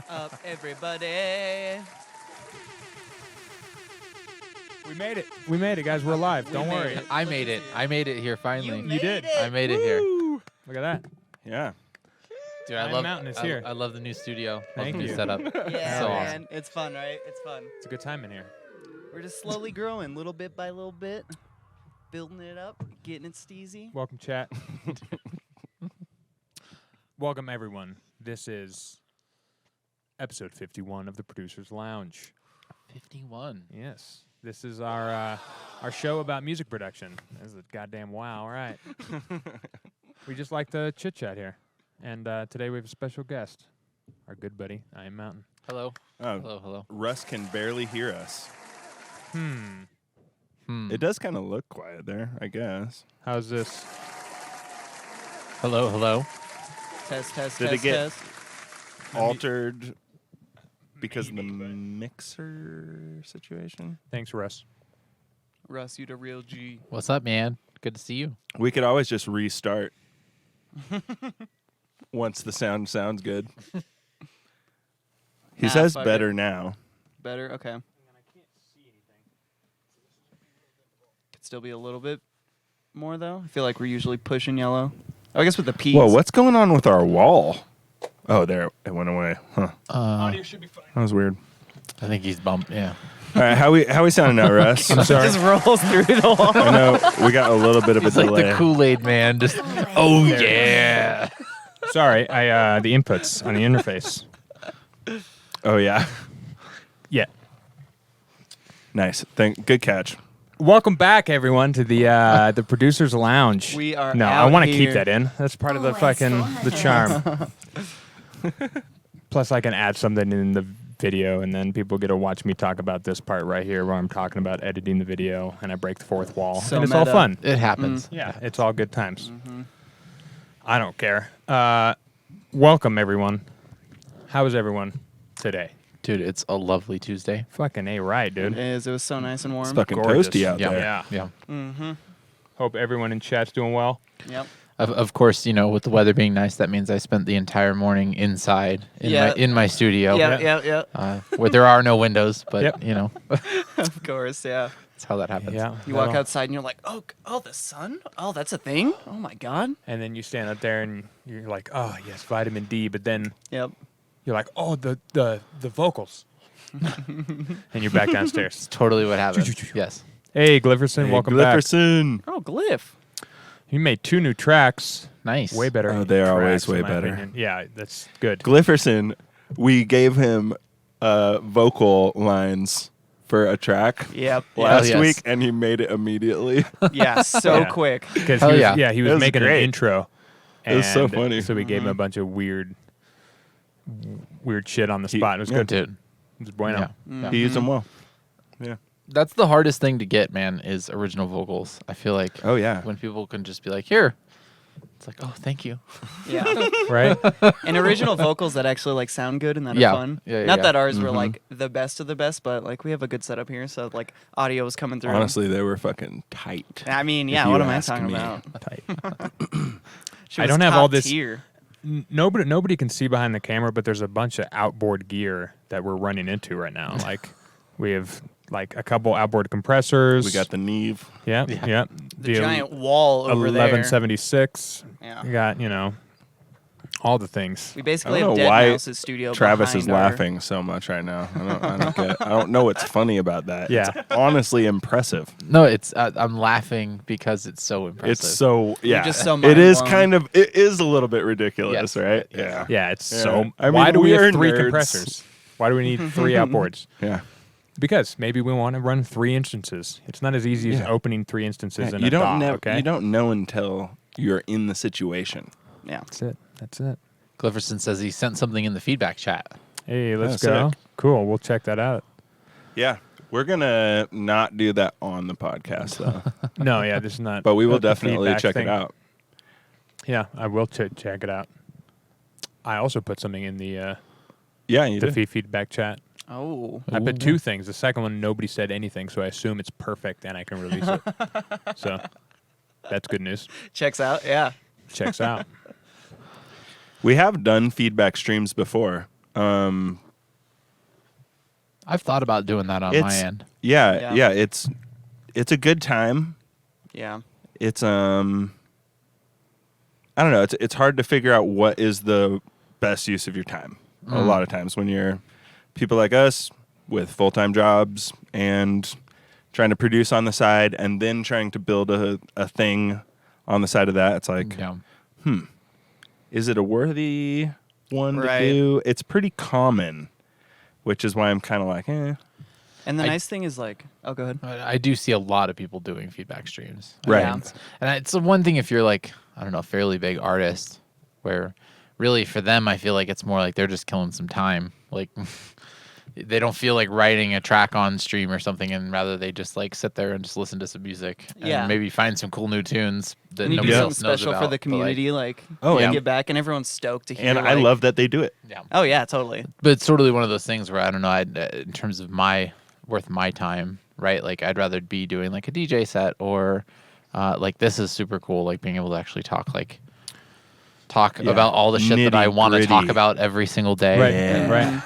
What's up, everybody? We made it. We made it, guys. We're alive. Don't worry. I made it. I made it here finally. You did. it. I made it here. Woo! Look at that. Yeah. Dude, I Iron love Mountain is here. I love the new studio. Love Thank the new you. setup. Yeah, So man. It's fun, right? It's fun. It's a good time in here. We're just slowly growing, little bit by little bit, building it up, getting it steezy. Welcome, chat. Welcome, everyone. This is episode 51 of the Producers Lounge. 51. Yes. This is our show about music production. This is a goddamn wow. All right. We just like to chit-chat here. And today we have a special guest, our good buddy, iamMTN. Hello. Oh, Hello. Russ can barely hear us. It does kind of look quiet there, I guess. How's this? Hello. Test, Did it test, get- test. Altered because of the mixer situation? Thanks, Russ. Russ, you the real G. What's up, man? Good to see you. We could always just restart once the sound sounds good. He Nah, says fuck better it. now. Better? Okay. Could still be a little bit more, though. I feel like we're usually pushing yellow. Oh, I guess with the P's. Whoa, what's going on with our wall? Oh, there. It went away. Huh. Audio should be fine. That was weird. I think he's bumped. Yeah. All right, how we sounding now, Russ? I'm sorry. It just rolls through the wall. I know we got a little bit of a He's like delay. the Kool-Aid man. Just oh yeah. Sorry, the inputs on the interface. Oh yeah, Yeah. nice. Good catch. Welcome back, everyone, to the Producers Lounge. We are No, I out want to keep here. that in. That's part of the fucking the charm. Plus, I can add something in the video, and then people get to watch me talk about this part right here, where I'm talking about editing the video, and I break the fourth wall, So and it's all meta. fun. It happens. Yeah, it's all good times. I don't care. Welcome, everyone. How is everyone today? Dude, it's a lovely Tuesday. Fucking A right, dude. It is. It was so nice and warm. It's fucking Gorgeous. toasty out Yeah. there. Yeah. Yeah. Hope everyone in chat's doing well. Yep. Of course, with the weather being nice, that means I spent the entire morning inside in my studio. Yeah. Where there are no windows, but Yep. Of course, yeah. that's how that happens. Yeah. You walk outside and you're like, oh, the sun? Oh, that's a thing? Oh, my God. And then you stand up there and you're like, oh, yes, vitamin D. But then Yep. you're like, oh, the vocals. And you're back downstairs. It's totally what happens. Yes. Hey, Glifferson, Hey, welcome Glifferson. Oh, Glyph. back. You made 2 new tracks. Nice. Way better. Oh, they are always tracks, in way my better. opinion. Yeah, that's good. Glifferson, we gave him vocal lines for a track Yep. last yes. week, and he made it immediately. Yeah, so Yeah. quick. Because Hell he was, yeah. he It was was making great. an intro. It was so and funny. So we gave him a bunch of weird shit on the spot. It was yeah, good. Dude. It was bueno. Yeah. He used them well. Yeah. That's the hardest thing to get, man, is original vocals. I feel like Oh yeah. when people can just be like, here. It's like, oh, thank you. Yeah. Right? And original vocals that actually like sound good and that Yeah. are fun. Yeah, Not yeah. that ours were like the best of the best, but like we have a good setup here, so like audio was coming through. Honestly, they were fucking tight. I mean, if yeah. you What am I ask talking me. about? Tight. She I was don't have all top this- tier. Nobody can see behind the camera, but there's a bunch of outboard gear that we're running into right now. Like we have like a couple outboard compressors. We got the Neve. yeah. The giant wall over 1176. there. You Yeah. got, all the things. We basically I don't have know Dead why Mouse's studio. Travis is behind our- laughing so much right now. I don't get it. I don't know what's funny about that. Yeah. It's honestly impressive. No, it's I'm laughing because it's so impressive. It's so yeah. just so it is mind-blown. kind of it is a little bit ridiculous, Yes. right? Yeah. Yeah, it's Yeah. so. I mean, why do we we are have 3 nerds. compressors? Why do we need 3 outboards? Yeah. Because maybe we want to run 3 instances. It's not as easy as Yeah. opening 3 instances in You a don't DAW, know. okay? You don't know until you're in the situation. Yeah. That's it. That's it. Clifferson says he sent something in the feedback chat. Hey, let's Oh, go. sick. Cool. We'll check that out. Yeah. We're gonna not do that on the podcast though, No, yeah, this is not. but we will the definitely feedback check thing. it out. Yeah, I will check it out. I also put something in the Yeah, you the did. feedback chat. Oh. I put 2 things. The second one, nobody said anything, so I assume it's perfect and I can release it. So that's good news. Checks out. Yeah. Checks out. We have done feedback streams before. I've thought about doing that on my end. Yeah. It's a good time. Yeah. It's I don't know. It's hard to figure out what is the best use of your time. A lot of times when you're people like us with full-time jobs and trying to produce on the side and then trying to build a thing on the side of that, it's like, is it a worthy one to do? It's pretty common, which is why I'm kind of like, eh. And the nice thing is like, oh, go ahead. I do see a lot of people doing feedback streams. Right. Yeah. And it's the one thing if you're like, I don't know, a fairly big artist where really for them, I feel like it's more like they're just killing some time. Like they don't feel like writing a track on stream or something, and rather they just like sit there and just listen to some music and maybe find some cool new tunes that And you do nobody something else knows special about. for the community, and- get back, and everyone's stoked to hear. And I love that they do it. Yeah. Oh yeah, totally. But it's totally one of those things where I don't know, in terms of worth my time, right? Like I'd rather be doing like a DJ set or like this is super cool, like being able to actually talk about all the shit that I want to talk about every single day. Right. Yeah. Right.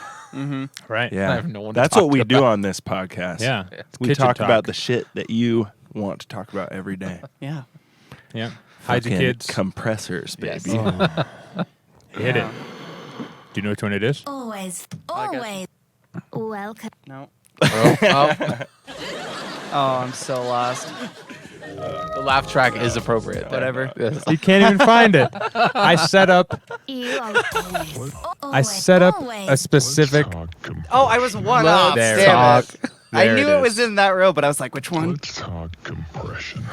Right. Yeah. I have no one to That's talk what we do about. on this podcast. Yeah. We Kitchen talk talk. about the shit that you want to talk about every day. Yeah. Yeah. Hide your Fucking kids. compressors, Yes. baby. Hit it. Do you know which one it is? Always, I guess- always. Welcome. No. Oh, Oh, I'm so lost. the laugh track is appropriate. there. Whatever. Yes. You can't even find it. I set up You are always, I set up a specific. Oh, I was one off. There Damn it it. is. I There knew it it was is. in that row, but I was like, which one? Let's talk compression.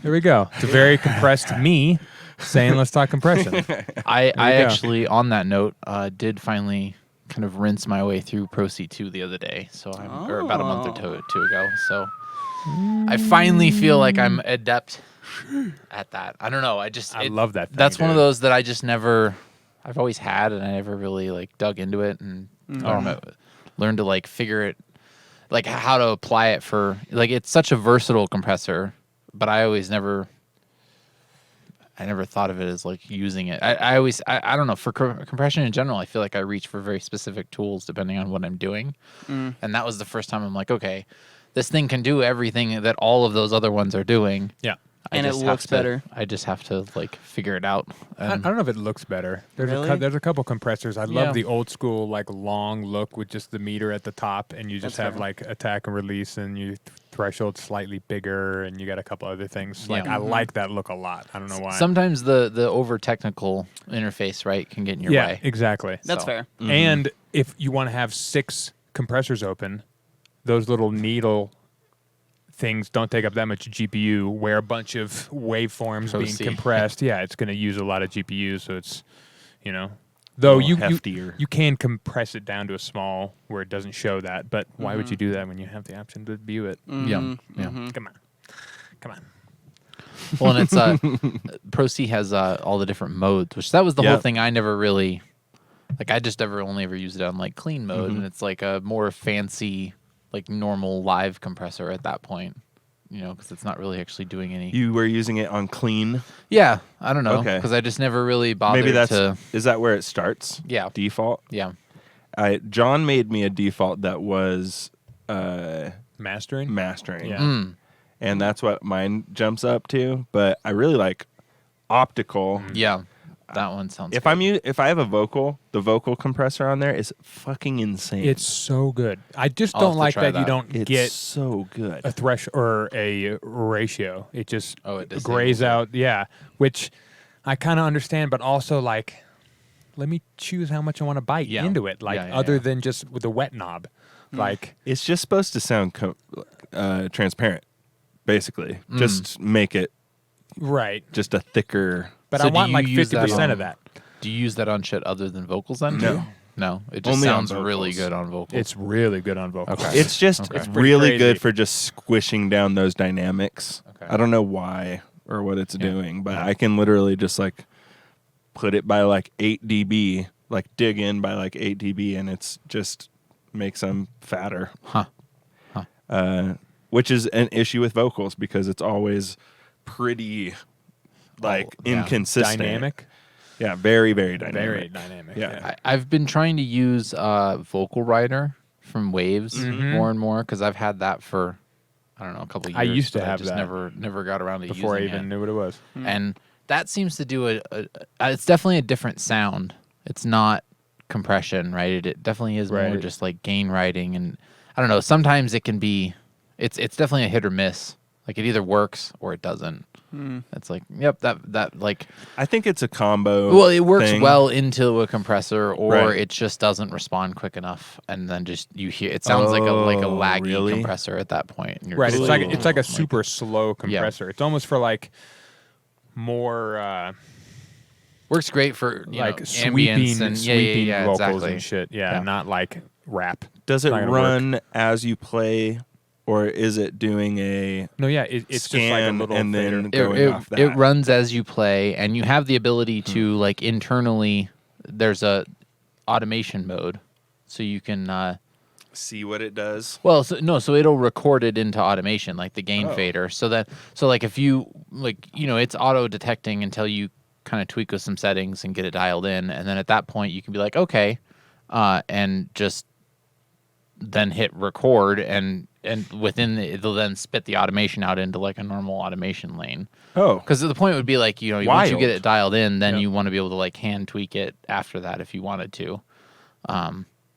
Here we go. It's a very compressed me saying, "Let's talk compression." I you go. actually, on that note, did finally kind of rinse my way through Pro-C2 the other day. So or about a month or two ago. So I finally feel like I'm adept at that. I don't know. I love that thing, That's one of dude. those that I just never. I've always had, and I never really like dug into it and learned to like figure it, like how to apply it for. Like it's such a versatile compressor, but I never thought of it as like using it. I always, I don't know, for compression in general, I feel like I reach for very specific tools depending on what I'm doing. And that was the first time I'm like, okay, this thing can do everything that all of those other ones are doing. Yeah. And it looks better. I just have to like figure it out. I don't know if it looks better. Really? There's a couple compressors. I Yeah. love the old school like long look with just the meter at the top, and you just That's have fair. like attack and release, and your threshold slightly bigger, and you got a couple other things. Yeah. Like I like that look a lot. I don't know why. Sometimes the over technical interface, right, can get in your yeah, way. exactly. That's So. fair. And if you want to have 6 compressors open, those little needle things don't take up that much GPU, where a bunch of waveforms being Pro-C. compressed, it's going to use a lot of GPU, so it's, though you heftier. you can compress it down to a small where it doesn't show that, but why would you do that when you have the option to view it? Yeah. Come on. Well, and it's Pro-C has all the different modes, which that was the whole Yep. thing. I never really I just only ever used it on like clean mode, and it's like a more fancy, like normal live compressor at that point, because it's not really actually doing any. You were using it on clean. Yeah, I don't know, Okay. because I just never really bothered Maybe to. is that where it starts? Yeah. Default. Yeah. John made me a default that was Mastering? mastering. Yeah. And that's what mine jumps up to. But I really like optical. Yeah, that one sounds. If good. if I have a vocal, the vocal compressor on there is fucking insane. It's so good. I just I'll don't have to like try that you that. don't it's get so good. a thresh or a ratio. It just It disables grays it. out. Yeah, which I kind of understand, but also like, let me choose how much I want to bite Yeah. into it. Like Yeah, other yeah. than just with the wet knob. Like It's just supposed to sound transparent, basically. Just make it right, just a thicker. but So I do want you like use that 50% on- of that. do you use that on shit other than vocals then? No. too? No, it just Only on sounds really vocals. good on vocals. It's really good on vocals. Okay. It's just Okay. It's pretty really crazy. good for just squishing down those dynamics. Okay. I don't know why or what it's Yeah. doing, but I can literally just like put it by like 8 dB, like dig in by like 8 dB, and it's just makes them fatter. Huh. Which is an issue with vocals because it's always pretty like yeah. inconsistent. Dynamic. Yeah, very, very dynamic. Very dynamic. Yeah. I've been trying to use Vocal Writer from Waves Mhm. more and more because I've had that for I don't know a couple of years. I used to but have just that never got around to before I using even it. knew what it was. And that seems to do it's definitely a different sound. It's not compression, right? It definitely is more Right. just like gain writing, and I don't know. Sometimes it can be. It's definitely a hit or miss. Like it either works or it doesn't. It's like, yep, that like. I think it's a combo. Well, it works thing. well into a compressor, or Right. it just doesn't respond quick enough, and then just you hear it sounds like a Oh, laggy really? compressor at that point. And you're Right. just It's like a like, super slow compressor. It's almost for like more works great for like know, sweeping ambience and sweeping vocals exactly. and shit. Yeah, Yeah. not like rap. Does it Not gonna work. run as you play, or is it doing a No, yeah, it's just like a scan little and then fader. going off that? It runs as you play, and you have the ability Hmm. to like internally. There's a automation mode, so you can. See what it does. Well, so it'll record it into automation, like the gain Oh. fader. So like if you it's auto detecting until you kind of tweak with some settings and get it dialed in, and then at that point you can be like, okay, and just then hit record, and within it'll then spit the automation out into like a normal automation lane. Oh, Because the point would be like, once you Wild. get it dialed in, then Yep. you want to be able to like hand tweak it after that if you wanted to.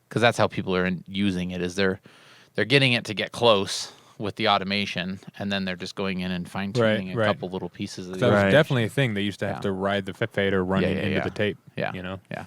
Because that's how people are using it, is they're getting it to get close with the automation, and then they're just going in and fine tuning Right. a couple little pieces of That was Right. definitely a thing. They used to have Yeah. to ride the fader running yeah, into yeah. the tape. Yeah. You know? Yeah.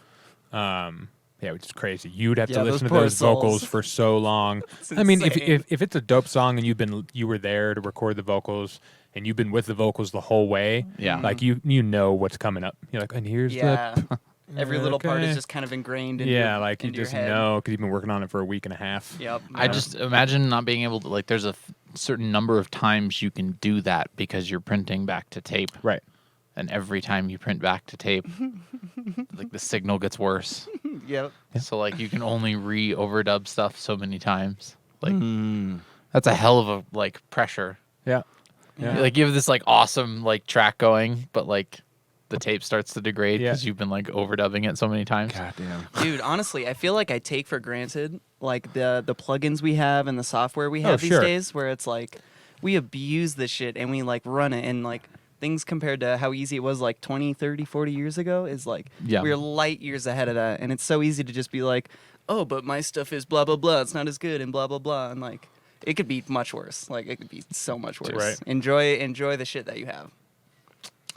Yeah, which is crazy. You'd have Yeah, to those listen to poor those vocals souls. for so long. It's I mean, insane. if it's a dope song and you were there to record the vocals and you've been with the vocals the whole way, Yeah. like you know what's coming up. You're like, and here's Yeah. the Every little part Okay. is just kind of ingrained into yeah, your, like you into your just head. know because you've been working on it for a week and a half. Yep. I yeah. just imagine not being able to, like, there's a certain number of times you can do that because you're printing back to tape. Right. And every time you print back to tape, like the signal gets worse. Yep. So like you can only overdub stuff so many times. Like Mm. that's a hell of a like pressure. Yeah. Yeah. Like you have this like awesome like track going, but like the tape starts to degrade Yeah. because you've been like overdubbing it so many times. Goddamn. Dude, honestly, I feel like I take for granted like the plugins we have and the software we Oh, have these sure. days, where it's like we abuse this shit and we like run it, and like things compared to how easy it was like 20, 30, 40 years ago is like Yeah. we're light years ahead of that, and it's so easy to just be like, oh, but my stuff is blah blah blah, it's not as good and blah blah blah, and like it could be much worse. Like it could be so much worse. Right. Enjoy the shit that you have.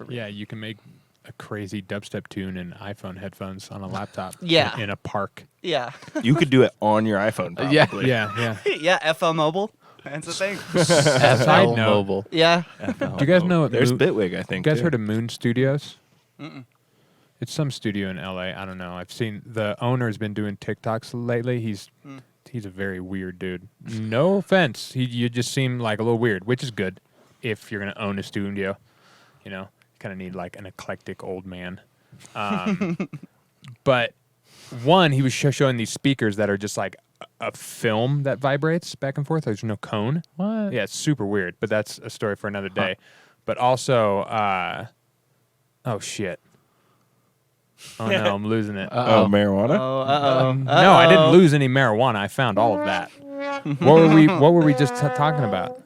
Yeah, you can make a crazy dubstep tune in iPhone headphones on a laptop. Yeah. In a park. Yeah. You could do it on your iPhone, probably. Yeah. Yeah, yeah. Yeah, FL Mobile. That's the thing. Side FL note. Mobile. Yeah. Do you guys know what There's Mo- Bitwig, I think. You guys too. heard of Moon Studios? Mm-mm. It's some studio in LA. I don't know. I've seen the owner's been doing TikToks lately. He's a very weird dude. No offense. You just seem like a little weird, which is good if you're gonna own a studio. You know, kind of need like an eclectic old man. But one, he was showing these speakers that are just like a film that vibrates back and forth. There's no cone. What? Yeah, it's super weird, but that's a story for another day. But also, oh shit. Oh no, I'm losing it. Oh, marijuana? Oh, uh-oh. No, I didn't lose any marijuana. I found all of that. What were we just talking about?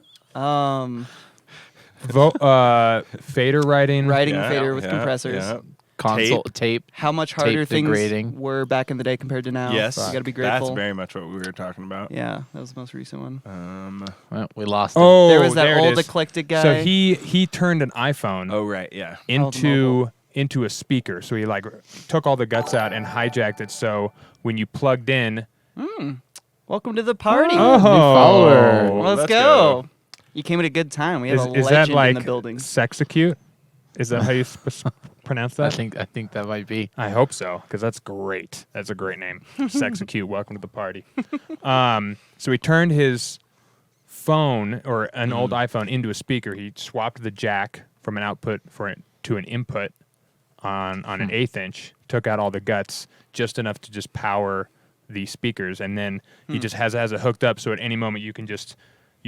Fader writing. Writing Yeah, fader with yeah, compressors. yeah. Console tape. How much harder things degrading. were back in the day compared to now. Yes. You got to be grateful. That's very much what we were talking about. Yeah, that was the most recent one. Well, we lost it. Oh, There was that there it old is. eclectic guy. So he turned an iPhone Oh, right, yeah. into a speaker. So he like took all the guts out and hijacked it. So when you plugged in, Welcome to the party. oh, follower. Let's let's go. go. You came at a good time. We have a is legend that like in the building. Sexecute? Is that how you pronounce I that? think that might be. I hope so, because that's great. That's a great name. Sexecute. Welcome to the party. So he turned his phone or an old iPhone into a speaker. He swapped the jack from an output to an input on an 1/8 inch. Took out all the guts, just enough to just power the speakers, and then he just has it hooked up. So at any moment you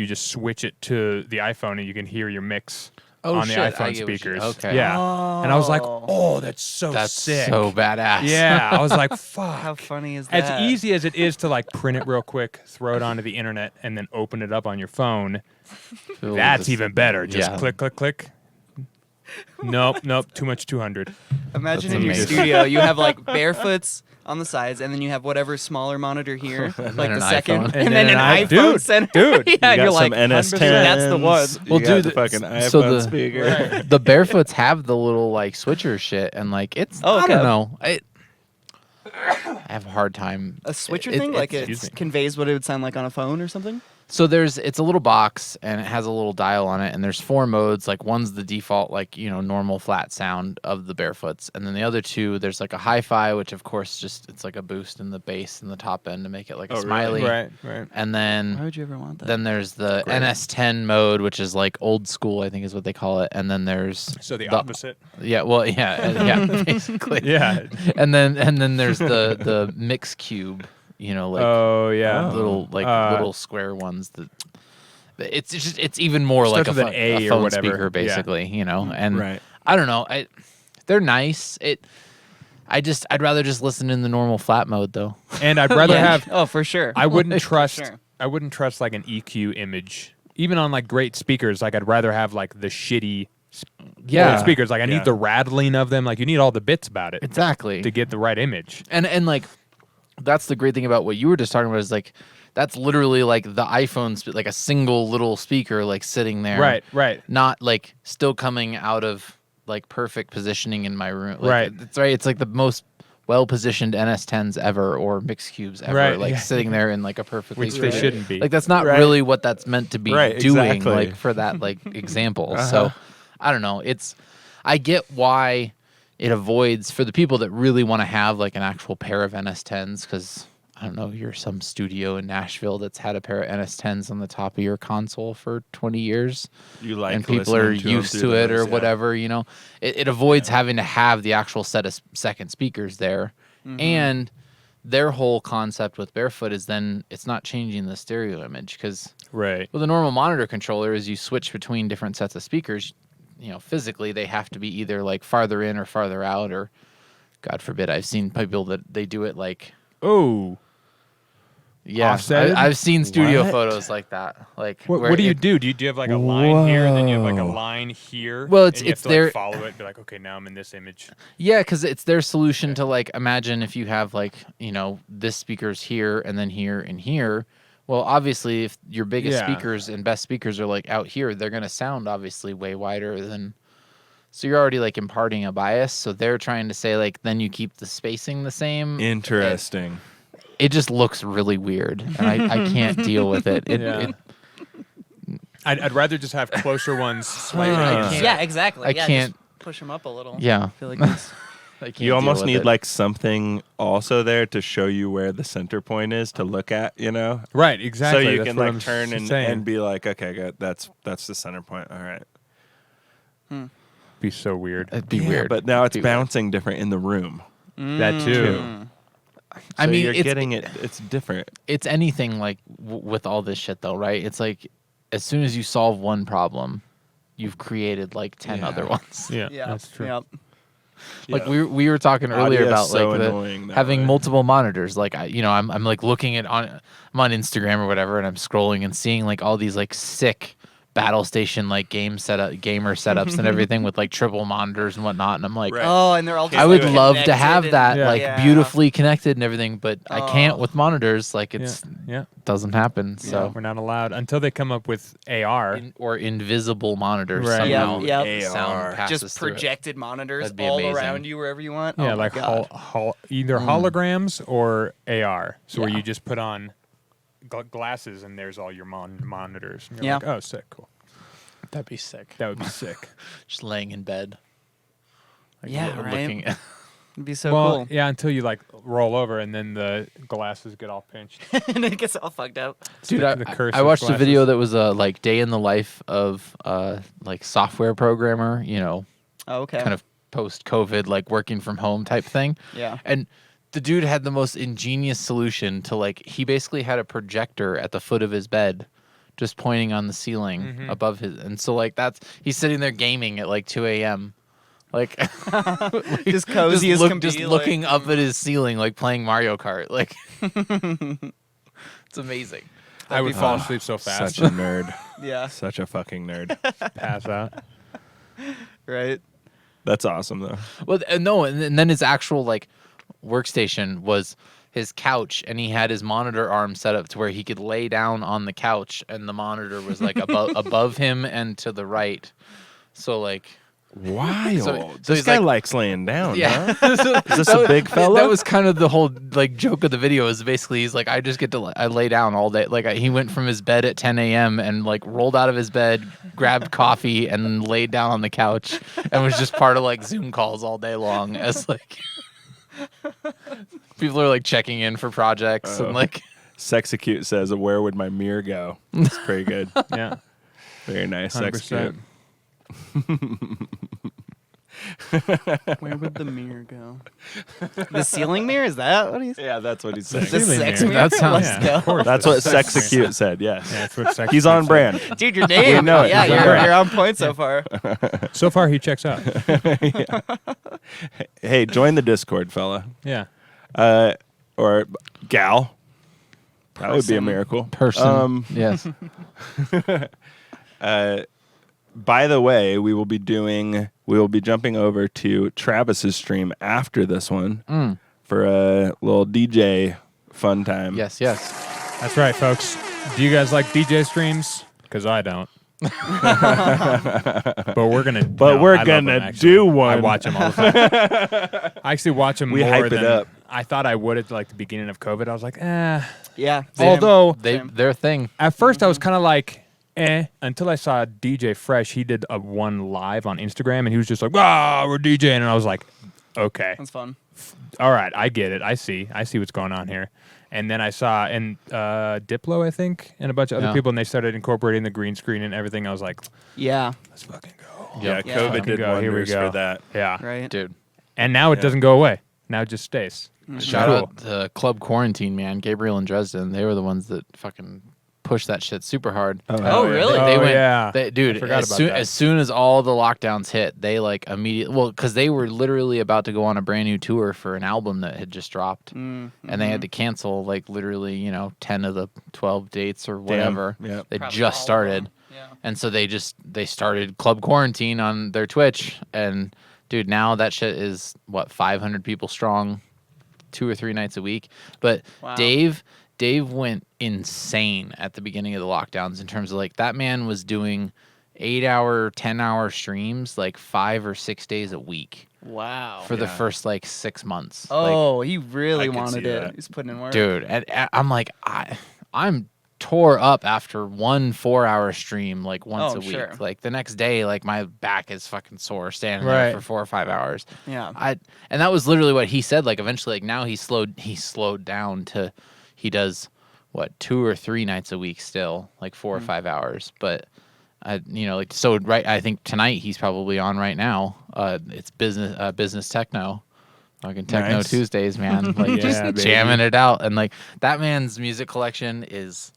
just switch it to the iPhone and you can hear your mix on the shit, I iPhone get what you- speakers. okay. Yeah. And I was like, Oh. oh, that's so That's sick. so badass. Yeah. I was like, fuck. How funny is that? As easy as it is to like print it real quick, throw it onto the internet, and then open it up on your phone, Feel that's this- even better. Just yeah. click, click, click. Nope, too much 200. Imagine That's in your amazing. studio, you have like barefoots on the sides, and then you have whatever smaller monitor here, like an the second, iPhone. and then an iPhone dude, center. dude, yeah, You you're got like, some NS10s. that's the one. Well, You got dude, the fucking iPhone so the- speaker. The barefoots have the little like switcher shit, and like it's Oh, I okay. don't know. I have a hard time. A switcher It- thing, like excuse me. it conveys what it would sound like on a phone or something. So it's a little box and it has a little dial on it, and there's 4 modes. Like one's the default, like, you know, normal flat sound of the barefoots, and then the other 2, there's like a hi-fi, which of course it's like a boost in the bass and the top end to make it like a Oh, really? smiley. Right. And Why then would you ever want that? there's the Great. NS10 mode, which is like old school, I think is what they call it. And then there's So the opposite. yeah, well, yeah, basically. Yeah. And then there's the mix cube, you know, like Oh, yeah. little square ones that it's even more like Starts a, with an A a or phone whatever. speaker Yeah. basically, you know. And Right. I don't know, they're nice. I'd rather just listen in the normal flat mode though. And I'd rather Yeah. have. Oh, for sure. I wouldn't For trust. sure. I wouldn't trust like an EQ image, even on like great speakers. Like I'd rather have like the shitty old speakers. Like I Yeah. need the rattling of them. Like you need all the bits about it Exactly. to get the right image. And like that's the great thing about what you were just talking about is like that's literally like the iPhone like a single little speaker like sitting there. Right. Not like still coming out of like perfect positioning in my room. Like, Right. It's right. It's like the most well-positioned NS10s ever or mix cubes ever, Right, like yeah. sitting there in like a perfectly Which they fit- shouldn't be. Like that's not Right. really what that's meant to be Right, doing. exactly. Like for that like example. So I don't know. I get why it avoids for the people that really want to have like an actual pair of NS10s because I don't know, you're some studio in Nashville that's had a pair of NS10s on the top of your console for 20 years. You like And people are listening to 'em used through to it those, or yeah. whatever, you know. It avoids having to have the actual set of second speakers there. And their whole concept with Barefoot is then it's not changing the stereo image because Right. with a normal monitor controller as you switch between different sets of speakers, you know, physically they have to be either like farther in or farther out or God forbid I've seen people that they do it like Oh. yeah, Offsetted? I've seen studio What? photos like that. Like What where do you it- do? Do you have like a line here and then you have like a Whoa. line here? Well, it's- and you it's have to, their- like, follow it. Be like, okay, now I'm in this image. Yeah, because it's their solution to like imagine if you have like, you know, this speaker's here and then here and here. Well, obviously, if your biggest Yeah. speakers and best speakers are like out here, they're gonna sound obviously way wider than. So you're already like imparting a bias. So they're trying to say like then you keep the spacing the same. Interesting. It just looks really weird, and I can't deal with it. Yeah. I'd rather just have closer ones. I can't- Yeah, exactly. I yeah, can't- Just push them up a little. Yeah. I feel like it's, I can't You deal almost with need it. like something also there to show you where the center point is to look at, you know? Right, exactly. So you That's can what like I'm turn saying. and be like, okay, good. That's the center point. All right. Be so weird. It'd be Yeah, weird. but now it's Be weird. bouncing different in the room. That too. I So mean, you're it's, getting it. It's different. it's anything like with all this shit though, right? It's like as soon as you solve one problem, you've created like 10 Yeah. other ones. Yeah, yeah. that's true. Yep. Like Yeah. we were talking earlier Audio is about so like annoying that having way. multiple monitors. Like I'm like looking at I'm on Instagram or whatever, and I'm scrolling and seeing like all these like sick battle station like gamer setups and everything with like triple monitors and whatnot. And I'm like, Right. Oh, and they're all. Just I would like, love to connected have and- that Yeah. like Yeah. beautifully connected and everything, but I can't Oh. with monitors. Like Yeah, it's yeah. doesn't happen. So We're not allowed until they come up with AR. or invisible monitors Right. somehow. Yep, yep. Sound AR. passes Just through it. projected monitors That'd be all amazing. around you wherever you want. Yeah, oh like my God. either holograms or AR. So where Yeah. you just put on glasses and there's all your monitors. And you're Yeah. like, oh, sick, cool. That'd be sick. That would be sick. Just laying in bed. Like, Yeah, right. Looking at, It'd be so well, cool. yeah, until you like roll over and then the glasses get all pinched. And it gets all fucked up. dude, The curse I of watched a glasses. video that was a like day in the life of like software programmer. You know, Oh, okay. kind of post COVID like working from home type thing. Yeah. And the dude had the most ingenious solution to like he basically had a projector at the foot of his bed just pointing on the ceiling above his, and so like he's sitting there gaming at like 2 a.m. Like Just cozy as can be, just like- looking up at his ceiling, like playing Mario Kart. Like it's amazing. I would fall asleep so fast. Such a nerd. Yeah. Such a fucking nerd. Pass out. Right. That's awesome though. Well, no, and then his actual like workstation was his couch, and he had his monitor arm set up to where he could lay down on the couch, and the monitor was like above him and to the right. So like. Wild. So this he's guy like- likes laying down. Yeah, Huh? Is this a big fella? That was kind of the whole like joke of the video. Is basically he's like, I just get to I lay down all day. Like he went from his bed at 10 a.m. and like rolled out of his bed, grabbed coffee, and laid down on the couch, and was just part of like Zoom calls all day long. As like people are like checking in for projects and like. Sexecute says, "Where would my mirror go?" It's pretty good. Yeah. Very nice. 100%. Sexecute. Where would the mirror go? The ceiling mirror? Is that what he's? Yeah, that's what he's saying. The Ceiling sex mirror. mirror. That sounds- Let's Yeah, of go. course. That's what Sex Sexecute said. Yes. Yeah, that's what sex He's on said. brand. Dude, your name. know it. Yeah, He's on you're, brand. you're on point so far. So far, he checks out. Hey, join the Discord, fella. Yeah. Or gal. That would be a Person. miracle. Person. Yes. By the way, we will be jumping over to Travis's stream after this one for a little DJ fun time. Yes. Yes. That's right, folks. Do you guys like DJ streams? Because I don't. But we're gonna. We're I love gonna them, actually. do one. I watch them all the time. I actually watch them We more hype it than up. I thought I would at like the beginning of COVID. I was like, Yeah. Although Their thing. at first I was kind of like, until I saw DJ Fresh. He did a one live on Instagram, and he was just like, we're DJing, and I was like, okay, That's fun. all right, I get it. I see what's going on here. And then I saw Diplo, I think, and a bunch of other Yeah. people, and they started incorporating the green screen and everything. I was like, Yeah. let's fucking go. Yeah, Yeah. COVID Fucking did go. Here we wonders go. for that. Yeah. Right. Dude. And now it Yeah. doesn't go away. Now it just stays. Shout Cool. out to Club Quarantine, man. Gabriel and Dresden. They were the ones that fucking pushed that shit super hard. Oh, really? They Oh, went, yeah. dude, I forgot as about soon, that. as soon as all the lockdowns hit, they like immediately, well, because they were literally about to go on a brand new tour for an album that had just dropped. And they had to cancel like literally, 10 of the 12 dates or whatever. Yep. They Probably just all of started. them. Yeah. And so they started Club Quarantine on their Twitch. And dude, now that shit is 500 people strong, 2 or 3 nights a week. But Wow. Dave went insane at the beginning of the lockdowns in terms of like that man was doing 8-hour, 10-hour streams like 5 or 6 days a week Wow. for the first like 6 months. Oh, he really I could wanted see it. that. He's putting in work. Dude, and I'm like, I'm tore up after one 4-hour stream like once a week. Sure. Like the next day, like my back is fucking sore standing Right. there for 4 or 5 hours. Yeah. And that was literally what he said. Like eventually, like now he slowed down to he does 2 or 3 nights a week still, like 4 or 5 hours. But like so right. I think tonight he's probably on right now. It's business techno. Fucking Techno Nice. Tuesdays, man. Like Yeah, just baby. jamming it out. And like that man's music collection is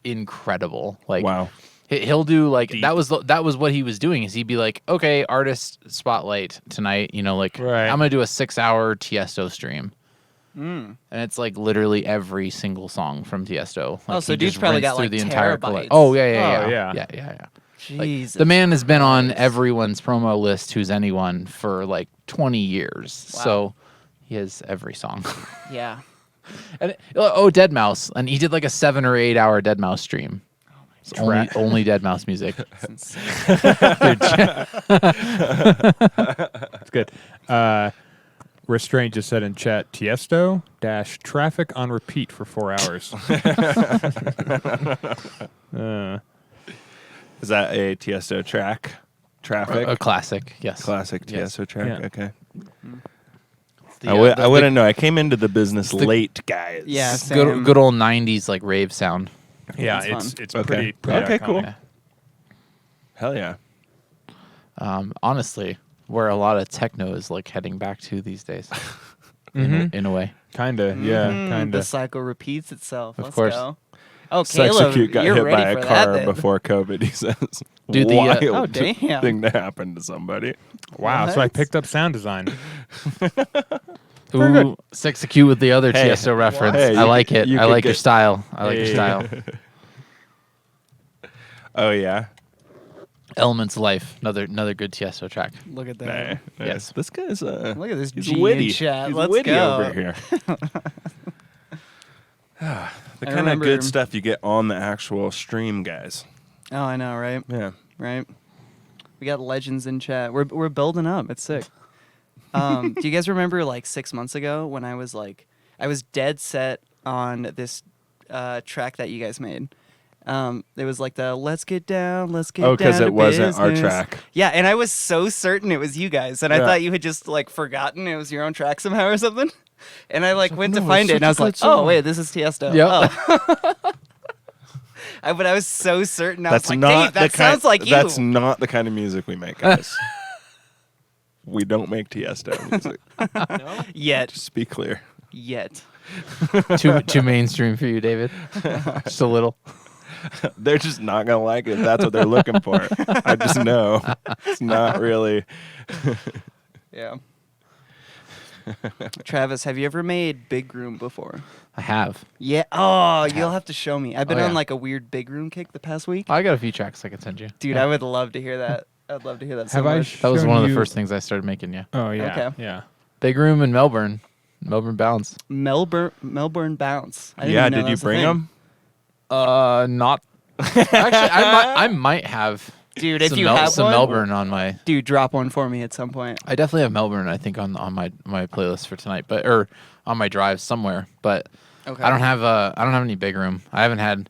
incredible. Like Wow. he'll do like Deep. that was what he was doing is he'd be like, okay, artist spotlight tonight, like Right. I'm gonna do a 6-hour Tiesto stream. And it's like literally every single song from Tiesto. Like, so he dude's just probably rinsed got, through like, the entire terabytes. Oh yeah, Oh, yeah. yeah. Yeah. Jesus. The man has been on Christ. everyone's promo list who's anyone for like 20 years. Wow. So he has every song. Yeah. And Dead Mouse, and he did like a 7 or 8 hour Dead Mouse stream. It's only Dead Mouse music. That's insane. It's good. Restraint just said in chat, Tiesto - traffic on repeat for 4 hours. Is that a Tiesto track? Traffic? A classic, yes. Classic Yes. Tiesto track? Yeah. Okay. The, I wouldn't know. I came into the business late, guys. Yeah. Good, Same. good old 90s like rave sound. Yeah, That's it's Okay. pretty Okay, iconic. cool. Yeah. Hell yeah. Honestly, where a lot of techno is like heading back to these days, Mhm. in a way. Kinda, yeah, The kinda. cycle repeats itself. Of Let's course. go. Oh, Caleb, Sexacute got you're hit ready by for a that car then. before COVID. He says, Dude, the, wild Oh, damn. thing to happen to somebody. Wow. So I What? picked up sound design. Ooh, Sexacute with the other Hey, Tiesto reference. Hey, I you like could- it. you I could like your get- style. I like your Hey. style. Oh yeah. Elements of Life. Another good Tiesto track. Look at Nah, that. Yes. This guy's Look at this he's G in witty. chat. He's Let's witty go. over here. The I kind of remember- good stuff you get on the actual stream, guys. Oh, I know, right? Yeah. Right. We got legends in chat. We're building up. It's sick. Do you guys remember like 6 months ago when I was dead set on this track that you guys made? It was like the let's get down Oh, because because it wasn't our track. Yeah, and I was so certain it was you guys, and I Yeah. thought you had just like forgotten it was your own track somehow or something. And I like went to no, find it's it, and I was such a like, good song. oh wait, this is Tiesto. Yep. Oh. But I was so certain. I was like, Dave, that the sounds like you. That's not the kind of music we make, guys. We don't make Tiesto music. Yet. Just be clear. Yet. too mainstream for you, David. Just a little. They're just not gonna like it if that's what they're looking for. I just know it's not really. Yeah. Travis, have you ever made big room before? I have. Yeah. Oh, you'll have to show me. I've been Oh, on yeah. like a weird big room kick the past week. I got a few tracks I could send you. Dude, Yeah. I would love to hear that. I'd love to hear that so Have I much. That was shown one of the you- first things I started making. Yeah. Oh yeah. Okay. Yeah. Big Room in Melbourne. Melbourne Bounce. Melbourne Bounce. I didn't Yeah, even know did that you was a bring thing. them? Not. Actually, I might have. Dude, if some you have some one, Melbourne on my. dude, drop one for me at some point. I definitely have Melbourne. I think on my playlist for tonight, or on my drive somewhere. But Okay. I don't have any Big Room. I haven't had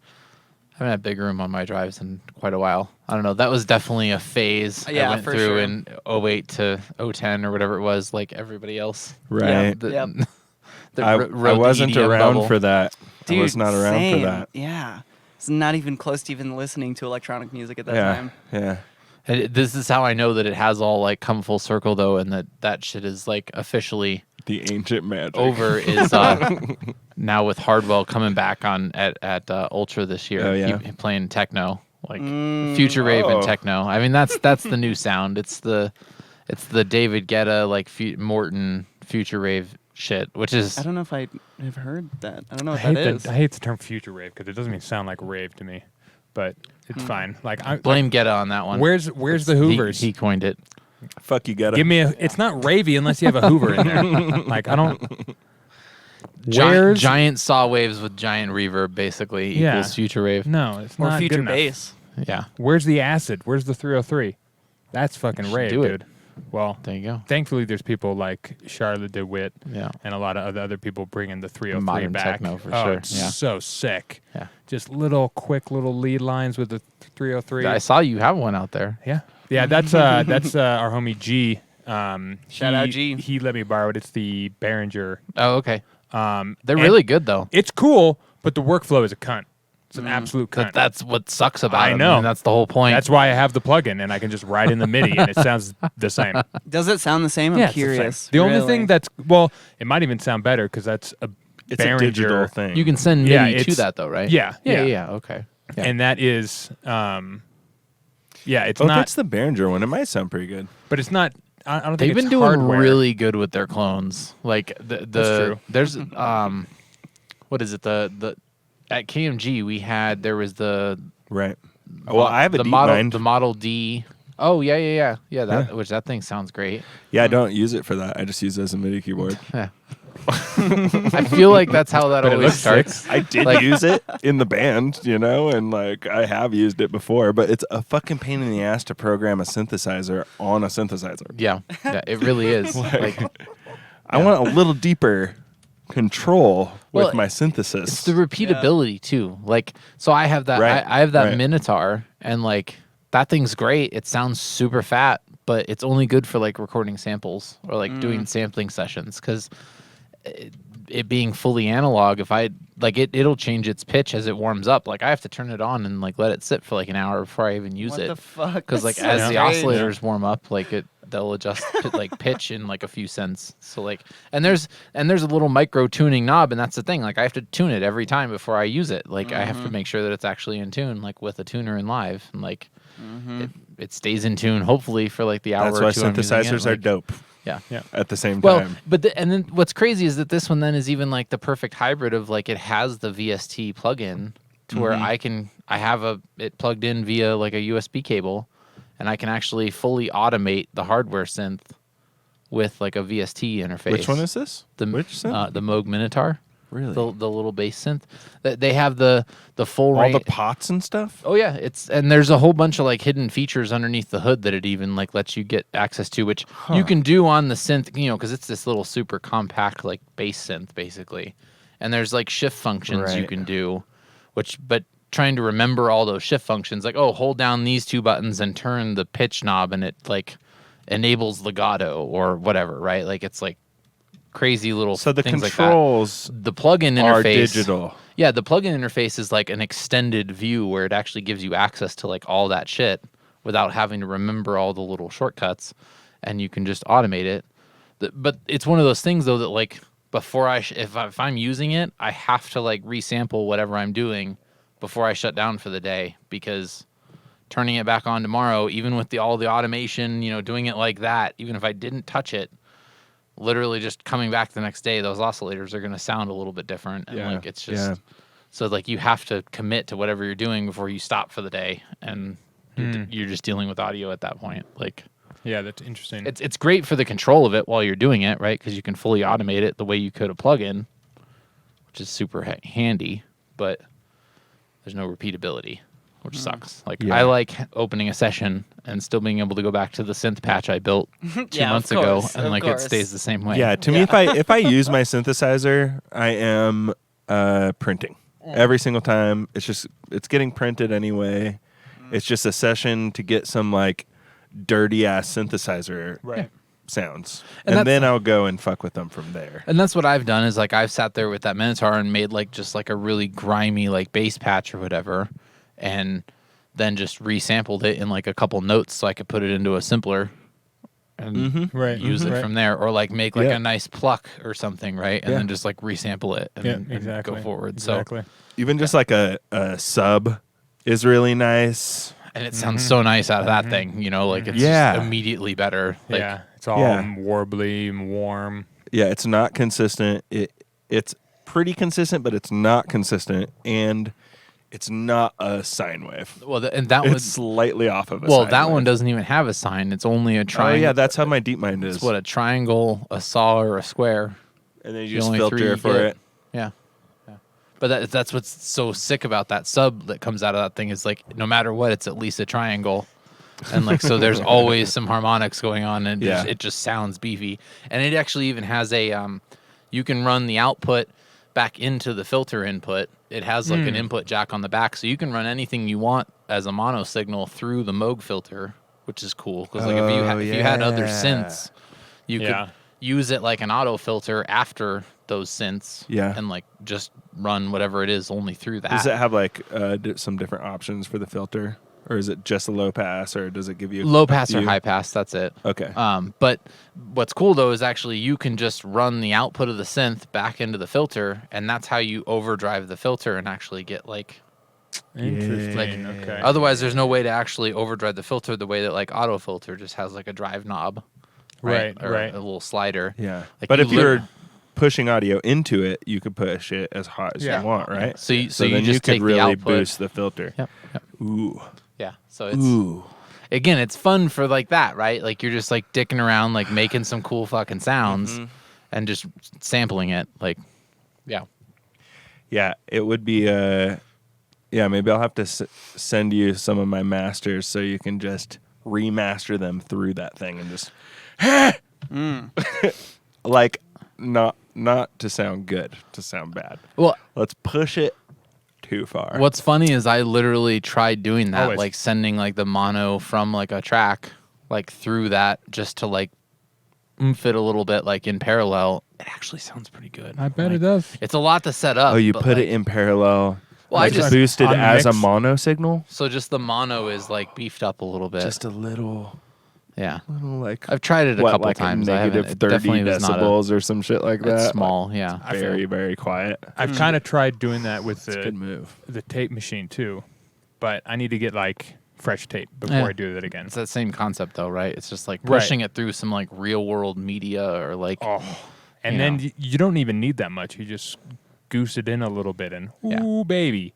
Big Room on my drives in quite a while. I don't know. That was definitely a phase Yeah, I went for through sure. in 08 to 010 or whatever it was, like everybody else. Right. The- Yep. the I rode the wasn't EDM around bubble. for that. Dude, I was not around same. for that. Yeah. It's not even close to even listening to electronic music at that Yeah. time. Yeah. And this is how I know that it has all like come full circle though, and that shit is like officially The ancient magic. over. Is now with Hardwell coming back on at Ultra this year. Oh, yeah? He playing techno, like future rave and Oh. techno. I mean that's the new sound. It's the David Guetta like Morton future rave shit, which is I don't know if I have heard that. I don't know I what hate, that is. I hate the term future rave because it doesn't even sound like rave to me, but it's fine. Like blame Guetta on that one. Where's the Hoovers? He coined it. Fuck you, get Give me a. It's not ravey unless you have a Hoover in there. Like I don't. Giant saw waves with giant reverb basically Yeah. equals future rave. No, it's or not future good enough. bass. Yeah, Where's the acid? Where's the 303? That's fucking rave, do it. dude. Well, there you go. thankfully there's people like Charlotte DeWitt Yeah. and a lot of other people bringing the 303 Modern back. techno for oh, sure, It's yeah. so sick. Yeah. Just quick little lead lines with the 303. I saw you have one out there. Yeah. Yeah, that's our homie G. Shout out G. He let me borrow it. It's the Behringer. Oh, okay. They're And really good though. It's cool, but the workflow is a cunt. It's an absolute cunt. That's what sucks about I it. know. And that's the whole point. That's why I have the plugin, and I can just write in the MIDI, and it sounds the same. Does it sound the same? I'm Yeah, it's the same. curious. The only Really. thing that's it might even sound better because that's a It's a Behringer, digital thing. you can send Yeah, MIDI to it's- that though, right? Yeah, Yeah. yeah. Okay. Yeah. and that is, it's Oh, not, that's the Behringer one. It might sound pretty good. but it's not. I don't think They've it's been doing hardware. really good with their clones. Like That's the true. there's what is it the at KMG there was the Right. Well, I have a the deep model mind. the Model D. Oh yeah. That thing sounds great. Yeah, I don't use it for that. I just use it as a MIDI keyboard. Yeah. I feel like that's how that But it always looks sick. starts. I did Like- use it in the band, and like I have used it before, but it's a fucking pain in the ass to program a synthesizer on a synthesizer. Yeah, it really is. Like, I want a little deeper control Well, with my synthesis. it's the repeatability too. Like, so I have that. Right, I have that right. Minotaur, and like that thing's great. It sounds super fat, but it's only good for like recording samples or like doing sampling sessions because it being fully analog, if I like it'll change its pitch as it warms up. Like I have to turn it on and like let it sit for like an hour before I even use What it. the fuck? Because like That's as so the strange. oscillators warm up, like they'll adjust like pitch in like a few cents. So like and there's a little micro tuning knob, and that's the thing. Like I have to tune it every time before I use it. Like I have to make sure that it's actually in tune, like with a tuner in live, and like it stays in tune hopefully for like the hour. That's or why two I'm using synthesizers it. are Like, dope Yeah. at the same Well, time. but and then what's crazy is that this one then is even like the perfect hybrid of like it has the VST plug-in to where I have it plugged in via like a USB cable, and I can actually fully automate the hardware synth with like a VST interface. Which one is this? The Which synth? the Moog Minotaur, Really? the little bass synth. They have the full All range. the pots and stuff? Oh yeah, and there's a whole bunch of like hidden features underneath the hood that it even like lets you get access to, which you can do on the synth, because it's this little super compact like bass synth basically, and there's like shift functions you Right. can do, but trying to remember all those shift functions, like hold down these two buttons and turn the pitch knob, and it like enables legato or whatever, right? Like it's like crazy little So the things like controls that. The plug-in are interface digital. Yeah, the plugin interface is like an extended view where it actually gives you access to like all that shit without having to remember all the little shortcuts, and you can just automate it. But it's one of those things though that like before if I'm using it, I have to like resample whatever I'm doing before I shut down for the day, because turning it back on tomorrow, even with all the automation, doing it like that, even if I didn't touch it, literally just coming back the next day, those oscillators are going to sound a little bit different. And like, it's just, so like you have to commit to whatever you're doing before you stop for the day. And you're just dealing with audio at that point. Like, Yeah, that's interesting. it's great for the control of it while you're doing it, right? Because you can fully automate it the way you could a plugin, which is super handy, but there's no repeatability, which sucks. Like I like opening a session and still being able to go back to the synth patch I built 2 Yeah, of months ago, course, and of like course. it stays the same way. Yeah, to me, if I use my synthesizer, I am printing every single time. It's getting printed anyway. It's just a session to get some like dirty ass synthesizer sounds, And and then I'll go and fuck with them from there. And that's what I've done is like I've sat there with that Minotaur and made like just like a really grimy like bass patch or whatever, and then just resampled it in like a couple notes so I could put it into a simpler and Right. use it Right. from there, or like make like Yeah. a nice pluck or something, right? And then just like resample it and, Yeah, and exactly. go forward. Exactly. Even just like a sub is really nice. And it sounds so nice out of that thing, like it's Yeah. just immediately better. Like, Yeah, it's all warbly and warm. Yeah, it's not consistent. It's pretty consistent, but it's not consistent, and it's not a sine wave. well, and that It's was slightly off of a well, sine that wave. one doesn't even have a sign. It's only a Oh triangle. yeah, that's how my deep mind is. It's what, a triangle, a saw, or a square. And then you the just only three filter you for get. it. Yeah. But that's what's so sick about that sub that comes out of that thing is like no matter what, it's at least a triangle, and like so there's always some harmonics going on, and it just sounds beefy. And it actually even has a you can run the output back into the filter input. It has like an input jack on the back, so you can run anything you want as a mono signal through the Moog filter, which is cool because like if you had other synths, you could use it like an auto filter after those synths, and like just run whatever it is only through that. Does it have like some different options for the filter, or is it just a low pass, or does it give you low a pass or few? high pass? That's it. Okay. But what's cool though is actually you can just run the output of the synth back into the filter, and that's how you overdrive the filter and actually get like. Interesting. Like, okay. Otherwise, there's no way to actually overdrive the filter the way that like auto filter just has like a drive knob, Right, or right. a little slider. Yeah. Like, But you if you're pushing audio into it, you could push it as hot as Yeah. you want, right? So you then just you take could the really output. boost the filter. Yep. Ooh. Yeah. So it's Ooh. again, it's fun for like that, right? Like you're just like dicking around, like making some cool fucking sounds, and just sampling it. Like, yeah. Yeah, it would be maybe I'll have to send you some of my masters so you can just remaster them through that thing and just like not to sound good, to sound bad. Well, Let's push it too far. what's funny is I literally tried doing that, Always. like sending like the mono from like a track like through that just to like oomph it a little bit like in parallel, it actually sounds pretty good. I bet Like, it does. It's a lot to set up. Oh, you but, put like, it in parallel. Well, I Like just boosted on as a mix. mono signal. so just the mono is like beefed up a little bit. Just a little yeah. like. I've tried it a what, couple like times. I negative haven't. It 30 definitely was not decibels or some shit like that. It's small. Yeah. Like, very, very quiet. I've kind of tried doing that with It's a good move. the tape machine too, but I need to get like fresh tape before Yeah. I do that again. It's that same concept though, right? It's just like Right. pushing it through some like real world media or like Oh, and You then know. you don't even need that much. You just goose it in a little bit, and Yeah. ooh, baby,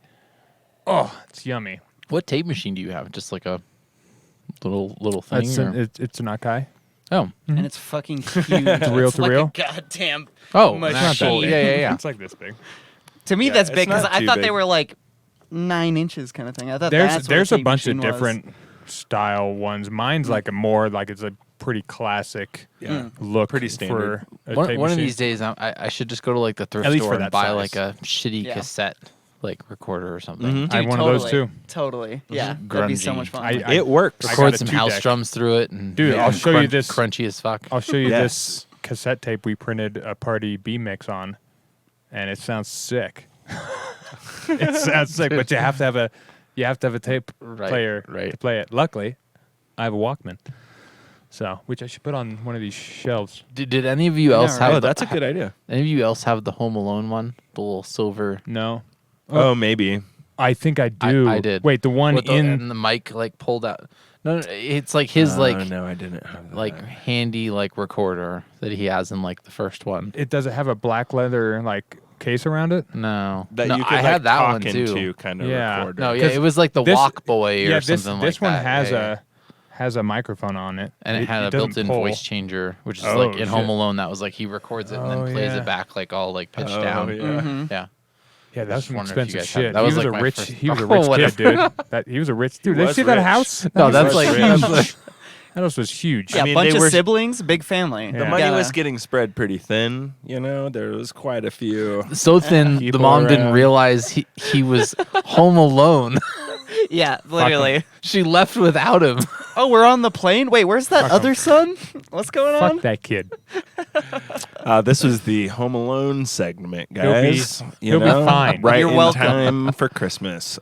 oh, it's yummy. what tape machine do you have? Just like a little thing. It's an Akai. Oh. And it's fucking huge. It's reel like to reel? a goddamn. Oh, Much an actual- not that yeah, yeah, yeah. It's like this big. To me, Yeah, that's it's big because not I too thought they big. were like 9 inches kind of thing. I thought that's what There's a tape bunch of machine was. different style ones. Mine's like a more like it's a pretty classic look. Pretty standard. For a One tape of machine. these days, I should just go to like the thrift At least store for and that buy size. like a shitty Yeah. cassette like recorder or something. I have Dude, one totally, of those too. Totally. Yeah. That'd be so grungy. much fun. I- It works. I Record got a some 2 house deck. drums through it, and Dude, make I'll them show you this. crunchy as fuck. I'll show you Yes. this cassette tape we printed a party B mix on, and it sounds sick. It sounds sick, but you have to have a tape Right, player right. to play it. Luckily, I have a Walkman, so which I should put on one of these shelves. Did any of you else right. have? Oh, that's a good idea. Any of you else have the Home Alone one? The little silver. No, Oh, maybe. I think I do. I did. Wait, the one with in and the mic like pulled out. No, it's like his like No, I didn't have that. like handy like recorder that he has in like the first one. it does it have a black leather like case around it? No, That no, you could I like had that talk one too. into kind of Yeah. recorder. No, yeah, 'Cause it was like the this- Walk Boy or Yeah, something like this one that. has Yeah, yeah. has a microphone on it, And it had a doesn't built-in pull. voice changer, which is Oh, like in Home shit. Alone. That was like he records it and Oh, then plays yeah. it back like all like pitched Oh, down. yeah. Mhm. Yeah. Yeah, that's Just some wonder if you expensive guys have it. shit. That was he was like a my rich. first- He was a Oh, rich kid, whatever. dude. He was a rich dude. Did you Was see that rich. house? No, That that's was like huge. That house was huge. Yeah, I mean, bunch they of were- siblings, big family. The The Yeah. money Gotta- was getting spread pretty thin. You know, there was quite a few. so thin. The People mom didn't around. realize he was home alone. Yeah, literally. She left without him. Oh, we're on the plane? Wait, where's that Fuck other 'em. son? What's going on? Fuck that kid. This was the Home Alone segment, He'll be- guys. he'll be fine. Right You're in welcome. time for Christmas.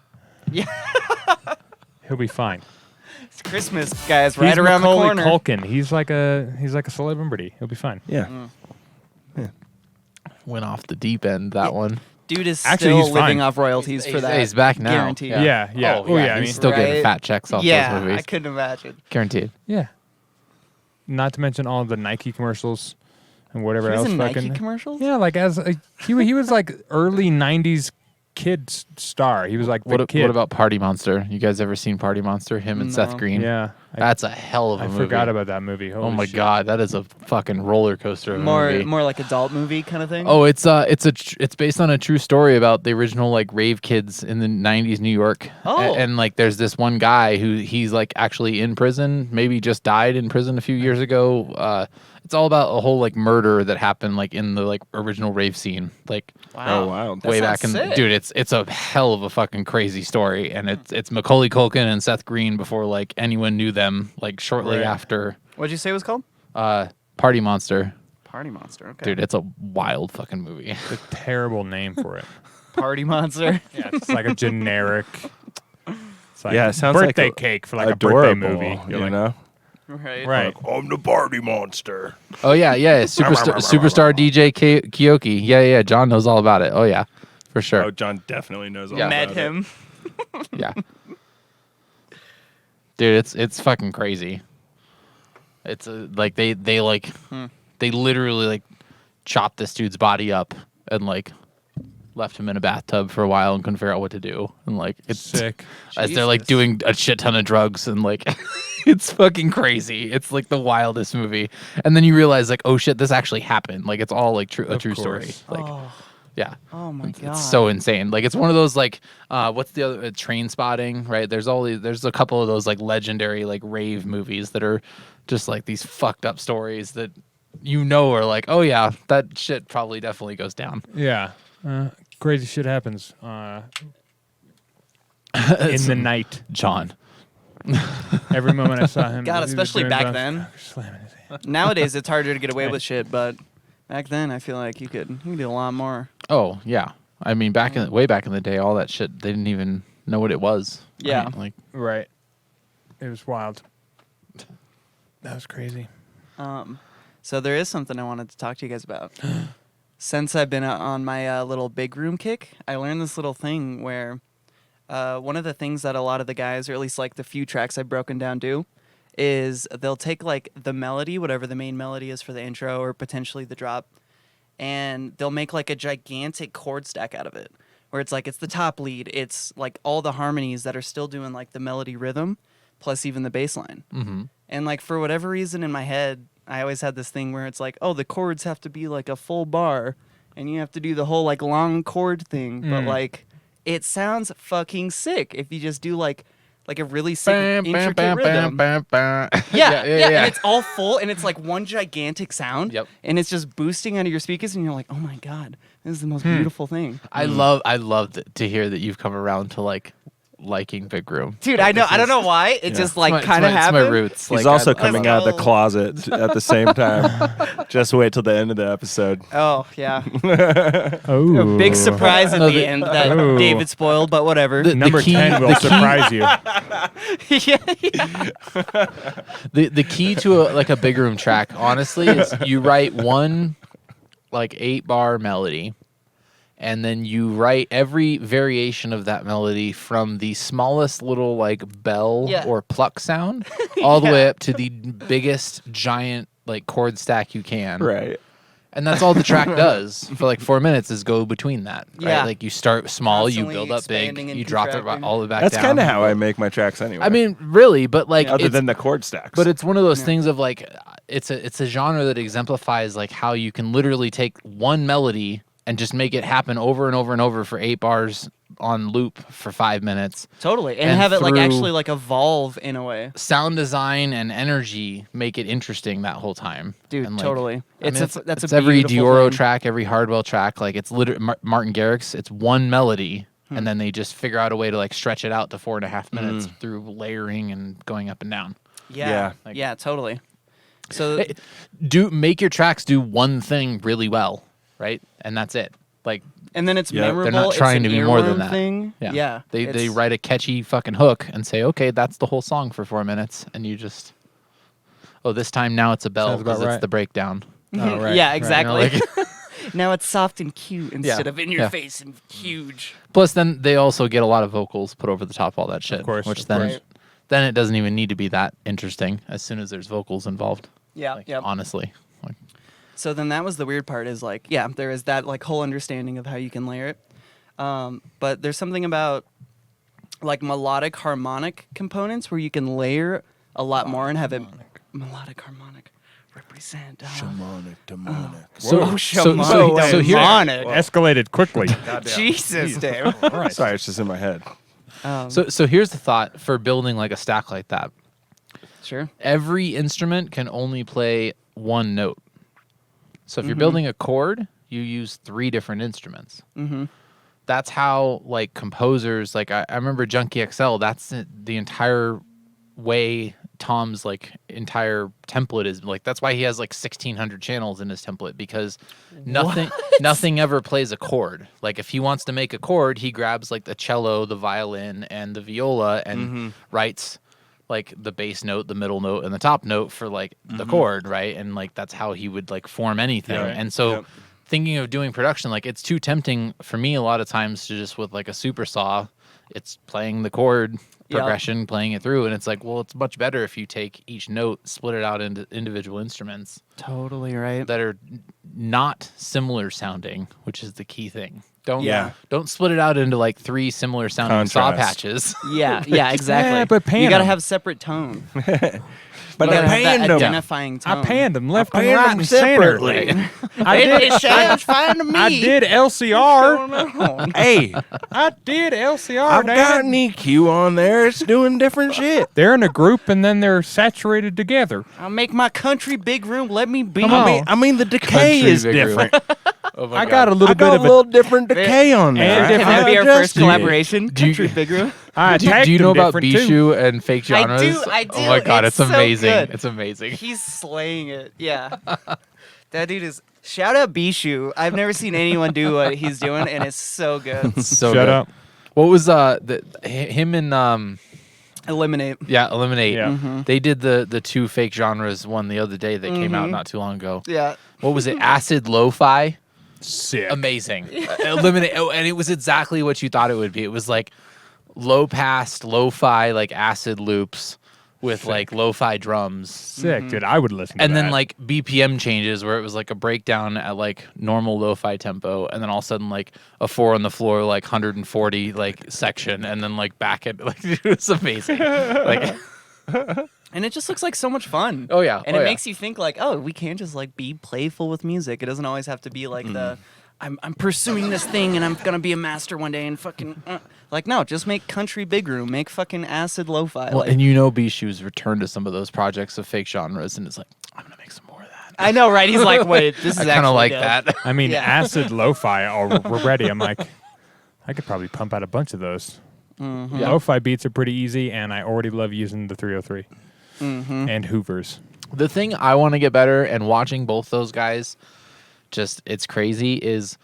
He'll be fine. It's Christmas, guys, right He's around Macaulay the corner. Culkin. He's like a celebrity. He'll be fine. Yeah. Went off the deep end, that one. Dude is Actually, still he's living fine. off royalties for that. He's back now. Guaranteed. Yeah. Yeah. Oh, yeah. I he's mean, still getting Right? fat checks off Yeah, those movies. I couldn't imagine. Guaranteed. yeah. Not to mention all the Nike commercials and whatever He was else. in fucking Nike commercials? Yeah, like he was like early '90s kid star. He was like the What kid. about Party Monster? You guys ever seen Party Monster? Him and Seth No. Green. Yeah, That's a hell of a I movie. forgot about that movie. Oh Holy my shit. god, that is a fucking roller coaster of a movie. More like adult movie kind of thing? Oh, it's based on a true story about the original like rave kids in the '90s New York. Oh. And like there's this one guy who he's like actually in prison, maybe just died in prison a few years ago. It's all about a whole like murder that happened like in the like original rave scene, like Wow. Oh, wow. That way sounds back in sick. dude. It's a hell of a fucking crazy story, and it's Macaulay Culkin and Seth Green before like anyone knew them. Like shortly Right. after What'd you say it was called? Party Monster, Party Monster. Okay. dude. It's a wild fucking movie. The terrible name for it. Party Monster. Yeah, it's like a generic. It's like Yeah, it sounds like birthday a- cake for like a Adorable, birthday movie. You're you like, know? Right. right? I'm the party monster. Oh yeah, superstar DJ Kyoki. Yeah, John knows all about it. Oh yeah, for sure. Oh, John definitely knows all Yeah. about Met it. him. Yeah, dude, it's fucking crazy. It's like they literally like chopped this dude's body up and like left him in a bathtub for a while and couldn't figure out what to do, and like it's Sick. as they're like Jesus. doing a shit ton of drugs and like it's fucking crazy. It's like the wildest movie, and then you realize like, oh shit, this actually happened. Like it's all like a Of true story. course. Like yeah. Oh my god. It's so insane. Like it's one of those like what's the other Train Spotting, right? There's a couple of those like legendary like rave movies that are just like these fucked up stories that are like, oh yeah, that shit probably definitely goes down. Yeah. Crazy shit happens in the night. John. Every moment I saw him. God, he was especially doing back drugs, then. slamming his hand. Nowadays it's harder to get away with shit, but Back then, I feel like you could do a lot more. Oh yeah, I mean way back in the day, all that shit they didn't even know what it was. Yeah. right? Like Right. It was wild. That was crazy. So there is something I wanted to talk to you guys about. Since I've been on my little big room kick, I learned this little thing where one of the things that a lot of the guys, or at least like the few tracks I've broken down, do is they'll take like the melody, whatever the main melody is for the intro or potentially the drop, and they'll make like a gigantic chord stack out of it, where it's like it's the top lead, it's like all the harmonies that are still doing like the melody rhythm, plus even the bass line. mm-hmm. And like for whatever reason in my head, I always had this thing where it's like, oh, the chords have to be like a full bar, and you have to do the whole like long chord thing. But like, it sounds fucking sick if you just do like a really sick intricate rhythm. Yeah. And it's all full, and it's like one gigantic sound. Yep. And it's just boosting out of your speakers, and you're like, oh my god, this is the most beautiful thing. I love to hear that you've come around to liking big room. Dude, I know. I don't know why. It just like kind of It's happened. my roots. He's Like, also I coming love out of the closet at the same time. Just wait till the end of the episode. Oh yeah. Oh. A big surprise at the end that Oh. David spoiled, but whatever. Number 10 will surprise you. The key to a big room track, honestly, is you write one 8-bar melody, and then you write every variation of that melody from the smallest little bell Yeah. or pluck sound all the way up to the biggest giant chord stack you can. Right. And that's all the track does for 4 minutes is go between that. Right? Yeah. Like you start small, Constantly you build up big, expanding and you drop it contracting. all the way back That's down. kind of how I make my tracks anyway. I mean, really, but other it's, than the chord stacks. but it's one of those things of it's a genre that exemplifies how you can literally take one melody and just make it happen over and over and over for 8 bars on loop for 5 minutes. Totally. And And have it through- actually evolve in a way. Sound design and energy make it interesting that whole time. Dude, And, totally. That's It's a every beautiful Dioro thing. track, every Hardwell track. It's literally Martin Garrix. It's one melody, and then they just figure out a way to stretch it out to 4.5 minutes through layering and going up and down. Yeah. Yeah. Yeah, totally. So Hey, make your tracks do one thing really well, right? And that's it. and then it's Yeah, they're memorable. They're not trying it's to an be more than earworm that. thing. Yeah. Yeah. They it's- write a catchy fucking hook and say, okay, that's the whole song for 4 minutes, and you just, this time now it's a bell Sounds about because it's right. the breakdown. Oh, right. Yeah, right. exactly. Like- Now it's soft and cute instead of in your Yeah. face and huge. Plus, then they also get a lot of vocals put over the top of all that shit. course, which of then course. then it doesn't even need to be that interesting as soon as there's vocals involved. Yeah. Yeah. Honestly. So then that was the weird part is there is that whole understanding of how you can layer it. But there's something about melodic harmonic components where you can layer a lot more and have it melodic harmonic represent. Shamanic, demonic. So shamanic, here, demonic. Escalated quickly. Jesus, Dave. Right. Sorry, it's just in my head. so here's the thought for building a stack like that. Sure. Every instrument can only play one note. So if you're building a chord, you use 3 different instruments. Mm-hmm. That's how composers I remember Junkie XL. That's the entire way Tom's entire template is that's why he has 1,600 channels in his template because nothing ever plays a chord. If he wants to make a chord, he grabs the cello, the violin, and the viola and writes the bass note, the middle note, and the top note for the chord, right? And that's how he would form anything. Yeah. And so Yep. thinking of doing production, it's too tempting for me a lot of times to just with a super saw, it's playing the chord progression, playing it through, and it's it's much better if you take each note, split it out into individual instruments Totally right. that are not similar sounding, which is the key thing. Don't split it out into 3 similar sounding saw Contrast. patches. Yeah, exactly. Yeah, but pan you gotta 'em. have separate tone. But You I gotta have that panned them. identifying tone. I panned them left and panned right them and center. separately. It sounds fine to me. I did LCR. LCR. Hey, I did LCR, I've got Dad. an EQ on there. It's doing different shit. They're in a group and then they're saturated together. I'll make my country big room. Let me be. Come on. I mean, the decay Country is big room. different. Oh my I God. got a I little got bit a of little different decay on there. And Can that be our Just- first collaboration? do you- Country big room. I Do attacked you know them about different, too. Bishu and fake genres? I do. Oh my God, It's it's so amazing. good. It's amazing. He's slaying it. Yeah. That dude is. Shout out Bishu. I've never seen anyone do what he's doing, and it's so good. So Shut good. up. What was him and Eliminate. Eliminate. Yeah. They did the two fake genres one the other day that came out not too long ago. Yeah. What was it? Acid lo-fi. Sick. Amazing. Eliminate. Oh, and it was exactly what you thought it would be. It was like low pass, lo-fi, like acid loops with like lo-fi drums. Sick, dude. I would listen to And that. then like BPM changes where it was like a breakdown at like normal lo-fi tempo, and then all of a sudden like a 4 on the floor like 140 like section, and then like back at like it was amazing. Like And it just looks like so much fun. Oh, yeah. And Oh, it yeah. makes you think like, oh, we can just like be playful with music. It doesn't always have to be like the I'm pursuing this thing and I'm gonna be a master one day and fucking like no, just make country big room, make fucking acid lo-fi. well, like, and you know Bishu's returned to some of those projects of fake genres, and it's like I'm gonna make some more of that. I know, right? He's like, wait, this is I kind of actually like dope. that. I mean, Yeah. acid lo-fi already. I'm like, I could probably pump out a bunch of those. Yeah. Lo-fi beats are pretty easy, and I already love using the 303 and Hoovers. The thing I want to get better, and watching both those guys, just it's crazy, is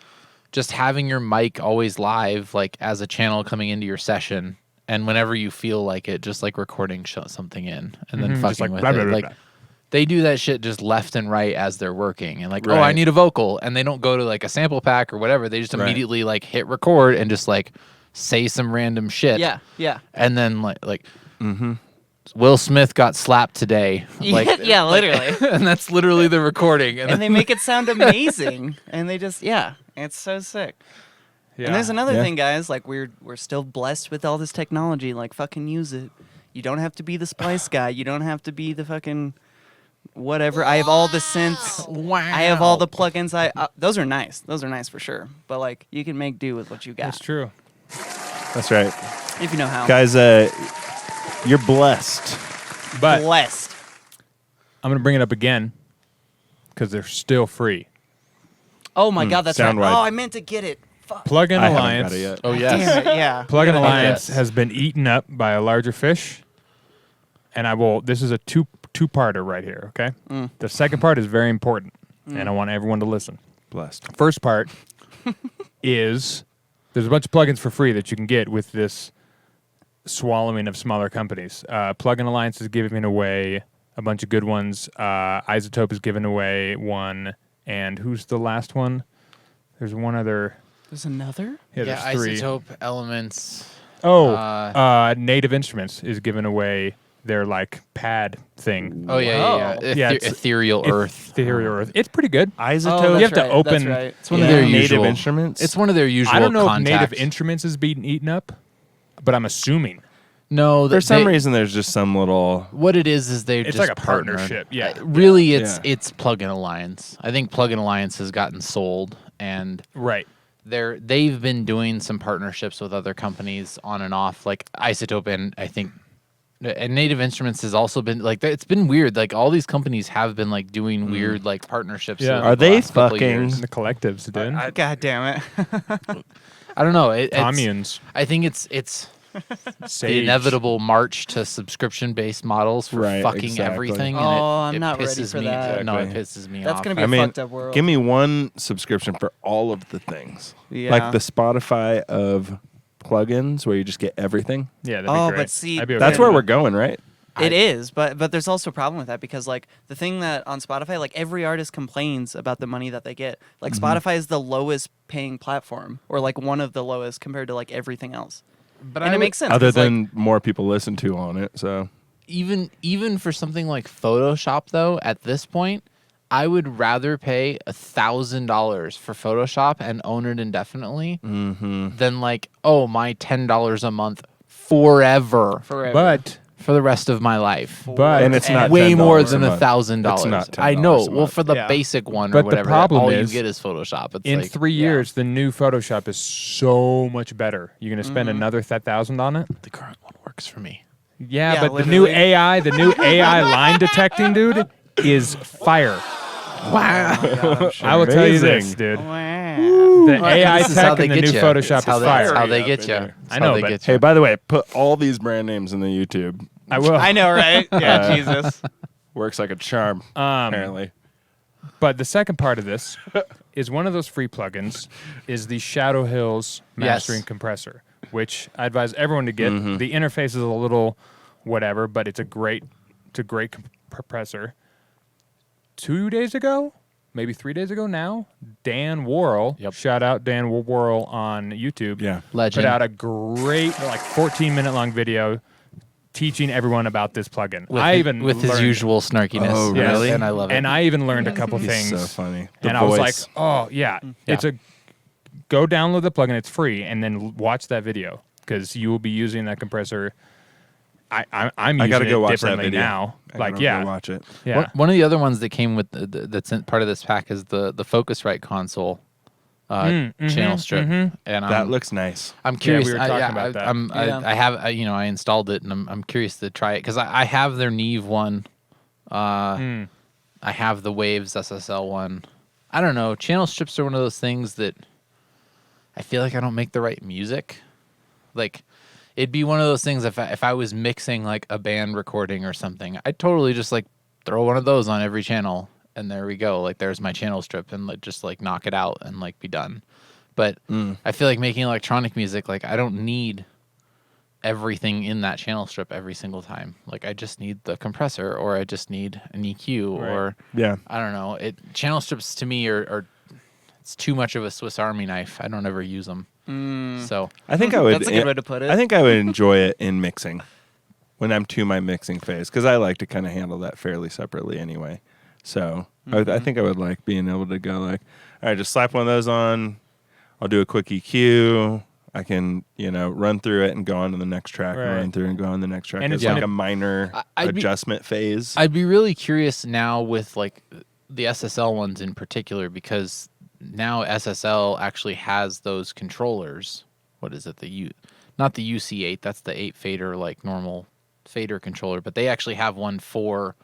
just having your mic always live, like as a channel coming into your session, and whenever you feel like it, just like recording something in, and then Just fucking like with blah, it. blah, blah, Like blah. they do that shit just left and right as they're working, and like, oh, I Right. need a vocal, and they don't go to like a sample pack or whatever. They just Right. immediately like hit record and just like say some random shit. Yeah, yeah. And then like Will Smith got slapped today. Like, yeah, literally. and that's literally the recording. And they make it sound amazing. And they just it's so sick. Yeah. And there's another Yeah. thing, guys, like we're still blessed with all this technology, like fucking use it. You don't have to be the splice guy. You don't have to be the fucking whatever. I have all the synths. Wow. I have all the plugins. Those are nice. Those are nice for sure. But like you can make do with what you got. That's true. That's right. If you know how. Guys, you're blessed. But Blessed. I'm going to bring it up again because they're still free. Oh my god, that's right. sound wide. Oh, I meant to get it. Fuck. Plugin I haven't Alliance. got it yet. Oh, yes. Damn it, yeah. Plugin Yeah. Alliance Yes. has been eaten up by a larger fish, and this is a two-parter right here, okay? The second part is very important, and I want everyone to listen. Blessed. First part is there's a bunch of plugins for free that you can get with this swallowing of smaller companies. Plugin Alliance is giving away a bunch of good ones. Isotope is giving away one, and who's the last one? There's one other. There's another? Yeah, Yeah, there's three. Isotope, Elements. Native Instruments is giving away their like pad thing. Oh, yeah. Oh. Yeah, it's- Ethereal Earth. Ethereal Earth. It's pretty good. Isotope. Oh, You have that's to right, open- That's right. It's one of their Native usual Instruments. It's one of their usual I don't know contacts. if Native Instruments is being eaten up, but I'm assuming No, For some reason, there's just some little. what it is they it's just like a partnered. partnership. Yeah. Really, Yeah. it's Plugin Alliance. I think Plugin Alliance has gotten sold, and Right. they've been doing some partnerships with other companies on and off, like Isotope, and I think and Native Instruments has also been like it's been weird. Like all these companies have been like doing weird like partnerships. Yeah. over Are the they last couple of fucking- years. The collectives, dude. God damn it. I don't know. It's, Communes. I think it's the Sage. inevitable march to subscription-based models for Right, fucking exactly. everything. Oh, and I'm it not ready pisses for me. that. No, it Exactly. pisses me That's off. gonna be I a mean, fucked up world. give me one subscription for all of the things. Yeah. Like the Spotify of plugins, where you just get everything. Yeah, that'd Oh, be great. but see, I'd be okay That's with where that. we're going, right? It is, but there's also a problem with that because like the thing that on Spotify, like every artist complains about the money that they get. Like Spotify is the lowest paying platform, or like one of the lowest compared to like everything else. But And it makes sense. Other 'cause, like, than more people listen to on it, so even for something like Photoshop, though, at this point, I would rather pay $1,000 for Photoshop and own it indefinitely than like, oh, my $10 a month forever forever. But for the rest of my life. but and it's not Way more $10 than a month. $1,000. It's not I $10 know. a Well, month. for the Yeah. basic one But or the whatever, problem all is, you get is Photoshop. It's in like 3 years, the new Photoshop is so much better. You're gonna spend another 1,000 on it. the current one works for me. Yeah, Yeah, but the new literally. AI line detecting, dude, is fire. Wow. I will tell you this, Amazing. dude. Wow. The AI This is how tech they in the get new you. Photoshop It's how is they, fire. That's how they Up get in you. there. I know, but- Hey, by the way, put all these brand names in the YouTube. I will. I know, right? Yeah, Jesus. Works like a charm, apparently. But the second part of this is one of those free plugins is the Shadow Hills mastering compressor, which I advise everyone to get. The interface is a little whatever, but it's a great compressor. 2 days ago, maybe 3 days ago now, Dan Worrell, shout out Dan Worrell on YouTube, Legend. put out a great, like 14-minute long video teaching everyone about this plugin. With his usual snarkiness. Oh, really? And I love it. And I even learned a couple He's things. so funny. The And voice. I was like, oh, yeah. It's go download the plugin. It's free. And then watch that video because you will be using that compressor. I'm using gotta go it watch that differently video. now. I gotta go watch it. Yeah. One of the other ones that came with that's part of this pack is the Focusrite console channel strip, and That looks nice. I'm curious. we were talking about that. I have I installed it, and I'm curious to try it because I have their Neve one. I have the Waves SSL one. I don't know. Channel strips are one of those things that I feel like I don't make the right music. Like, it'd be one of those things if I was mixing like a band recording or something, I'd totally just like throw one of those on every channel, and there we go. Like, there's my channel strip, and like just like knock it out and like be done. But I feel like making electronic music, like I don't need everything in that channel strip every single time. Like, I just need the compressor, or I just need an EQ, or I don't know. Channel strips to me are it's too much of a Swiss Army knife. I don't ever use them. So I think I would. That's a good way to put it. I think I would enjoy it in mixing when I'm to my mixing phase, because I like to kind of handle that fairly separately anyway. So I think I would like being able to go like, all right, just slap one of those on. I'll do a quick EQ. I can, run through it and go on to the next track, and run through and go on the next track. And it's it's like a minor adjustment phase. I'd be really curious now with like the SSL ones in particular, because now SSL actually has those controllers. What is it? Not the UC8. That's the 8 fader, like normal fader controller. But they actually have one for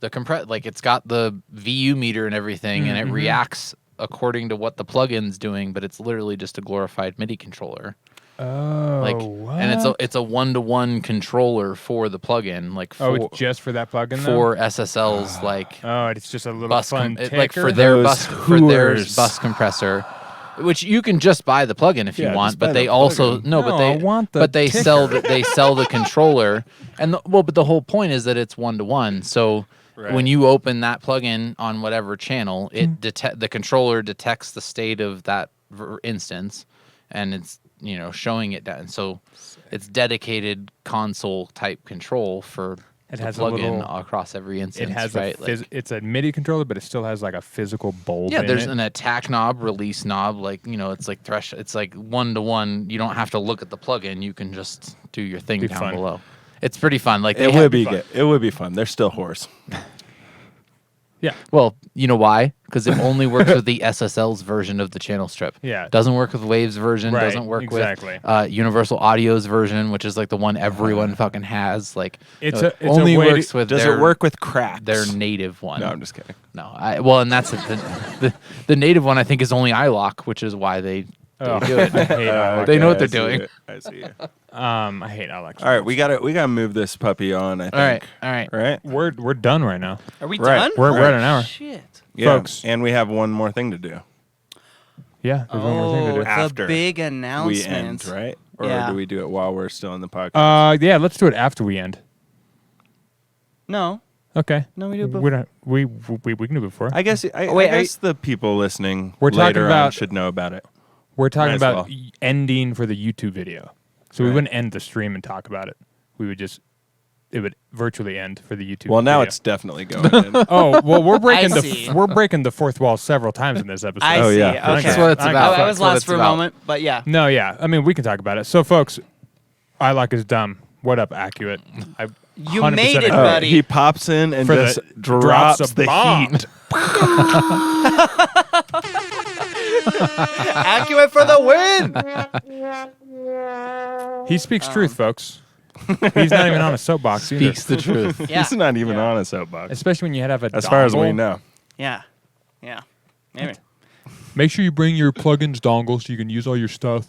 the compress. Like, it's got the VU meter and everything, and it reacts according to what the plugin's doing. But it's literally just a glorified MIDI controller. Oh, and it's a 1-to-1 controller for the plugin. Like, it's just for that plugin. For SSL's like. Oh, it's just a little bus fun like ticker? for their Those bus bus compressor, which you can just buy the plugin if you want, just buy but they the also plugin. I want the but they ticker. sell the controller, and but the whole point is that it's 1-to-1. So when you open that plugin on whatever channel, the controller detects the state of that instance, and it's showing it down. So it's dedicated console type control for. It has a plugin across every instance. It has right? it's a MIDI controller, but it still has like a physical bulb. Yeah, in there's it. an attack knob, release knob. Like, it's like it's like 1-to-1. You don't have to look at the plugin. You can just do your thing down fun. below. It's pretty fun. Like, It would be good. It would be fun. They're still hoarse. Yeah. Well, you know why? Because it only works with the SSL's version of the channel strip. Yeah. Doesn't work with Wave's version. Right, Doesn't work exactly. with Universal Audio's version, which is like the one everyone fucking has. Like, It's it a only way to- works with Does their, it work with cracks? their native one. No, I'm just kidding. No, and that's the native one. I think is only iLock, which is why they do it. I hate Alex. They know what I they're see doing. it. I see it. I hate Alex. All right, we gotta move this puppy on. I think. All right. Right. We're done right now. Are we Right. done? We're at an hour. Shit. Yeah, Folks. and we have one more thing to do. Yeah. There's one more thing to do. The After big We announcement. end, right? Or Yeah. do we do it while we're still in the podcast? Yeah. Let's do it after we end. No. Okay. No, we do it We don't. We can do it before. I guess. wait, I guess the people listening We're talking later on about- should know about it. We're talking Might as about well. ending for the YouTube video. So we Right. wouldn't end the stream and talk about it. We would just, it would virtually end for the YouTube Well, now video. it's definitely going in. Oh, well, we're breaking I see. we're breaking the fourth wall several times in this episode. I Oh, see. yeah. Okay. That's what it's I- about. I was That's what lost it's for a about. moment, but yeah. No, yeah. I mean, we can talk about it. So, folks, iLock is dumb. What up, Accurate? You made it, Oh, buddy. he pops in and For just the- drops drops a the bomb. heat. Accurate for the win. He speaks truth, folks. He's not even on a soapbox either. Speaks the truth. Yeah. He's not even on a soapbox, Especially when you have a as far as we dongle. know. Yeah. Yeah. Maybe. Make sure you bring your plugins dongle so you can use all your stuff.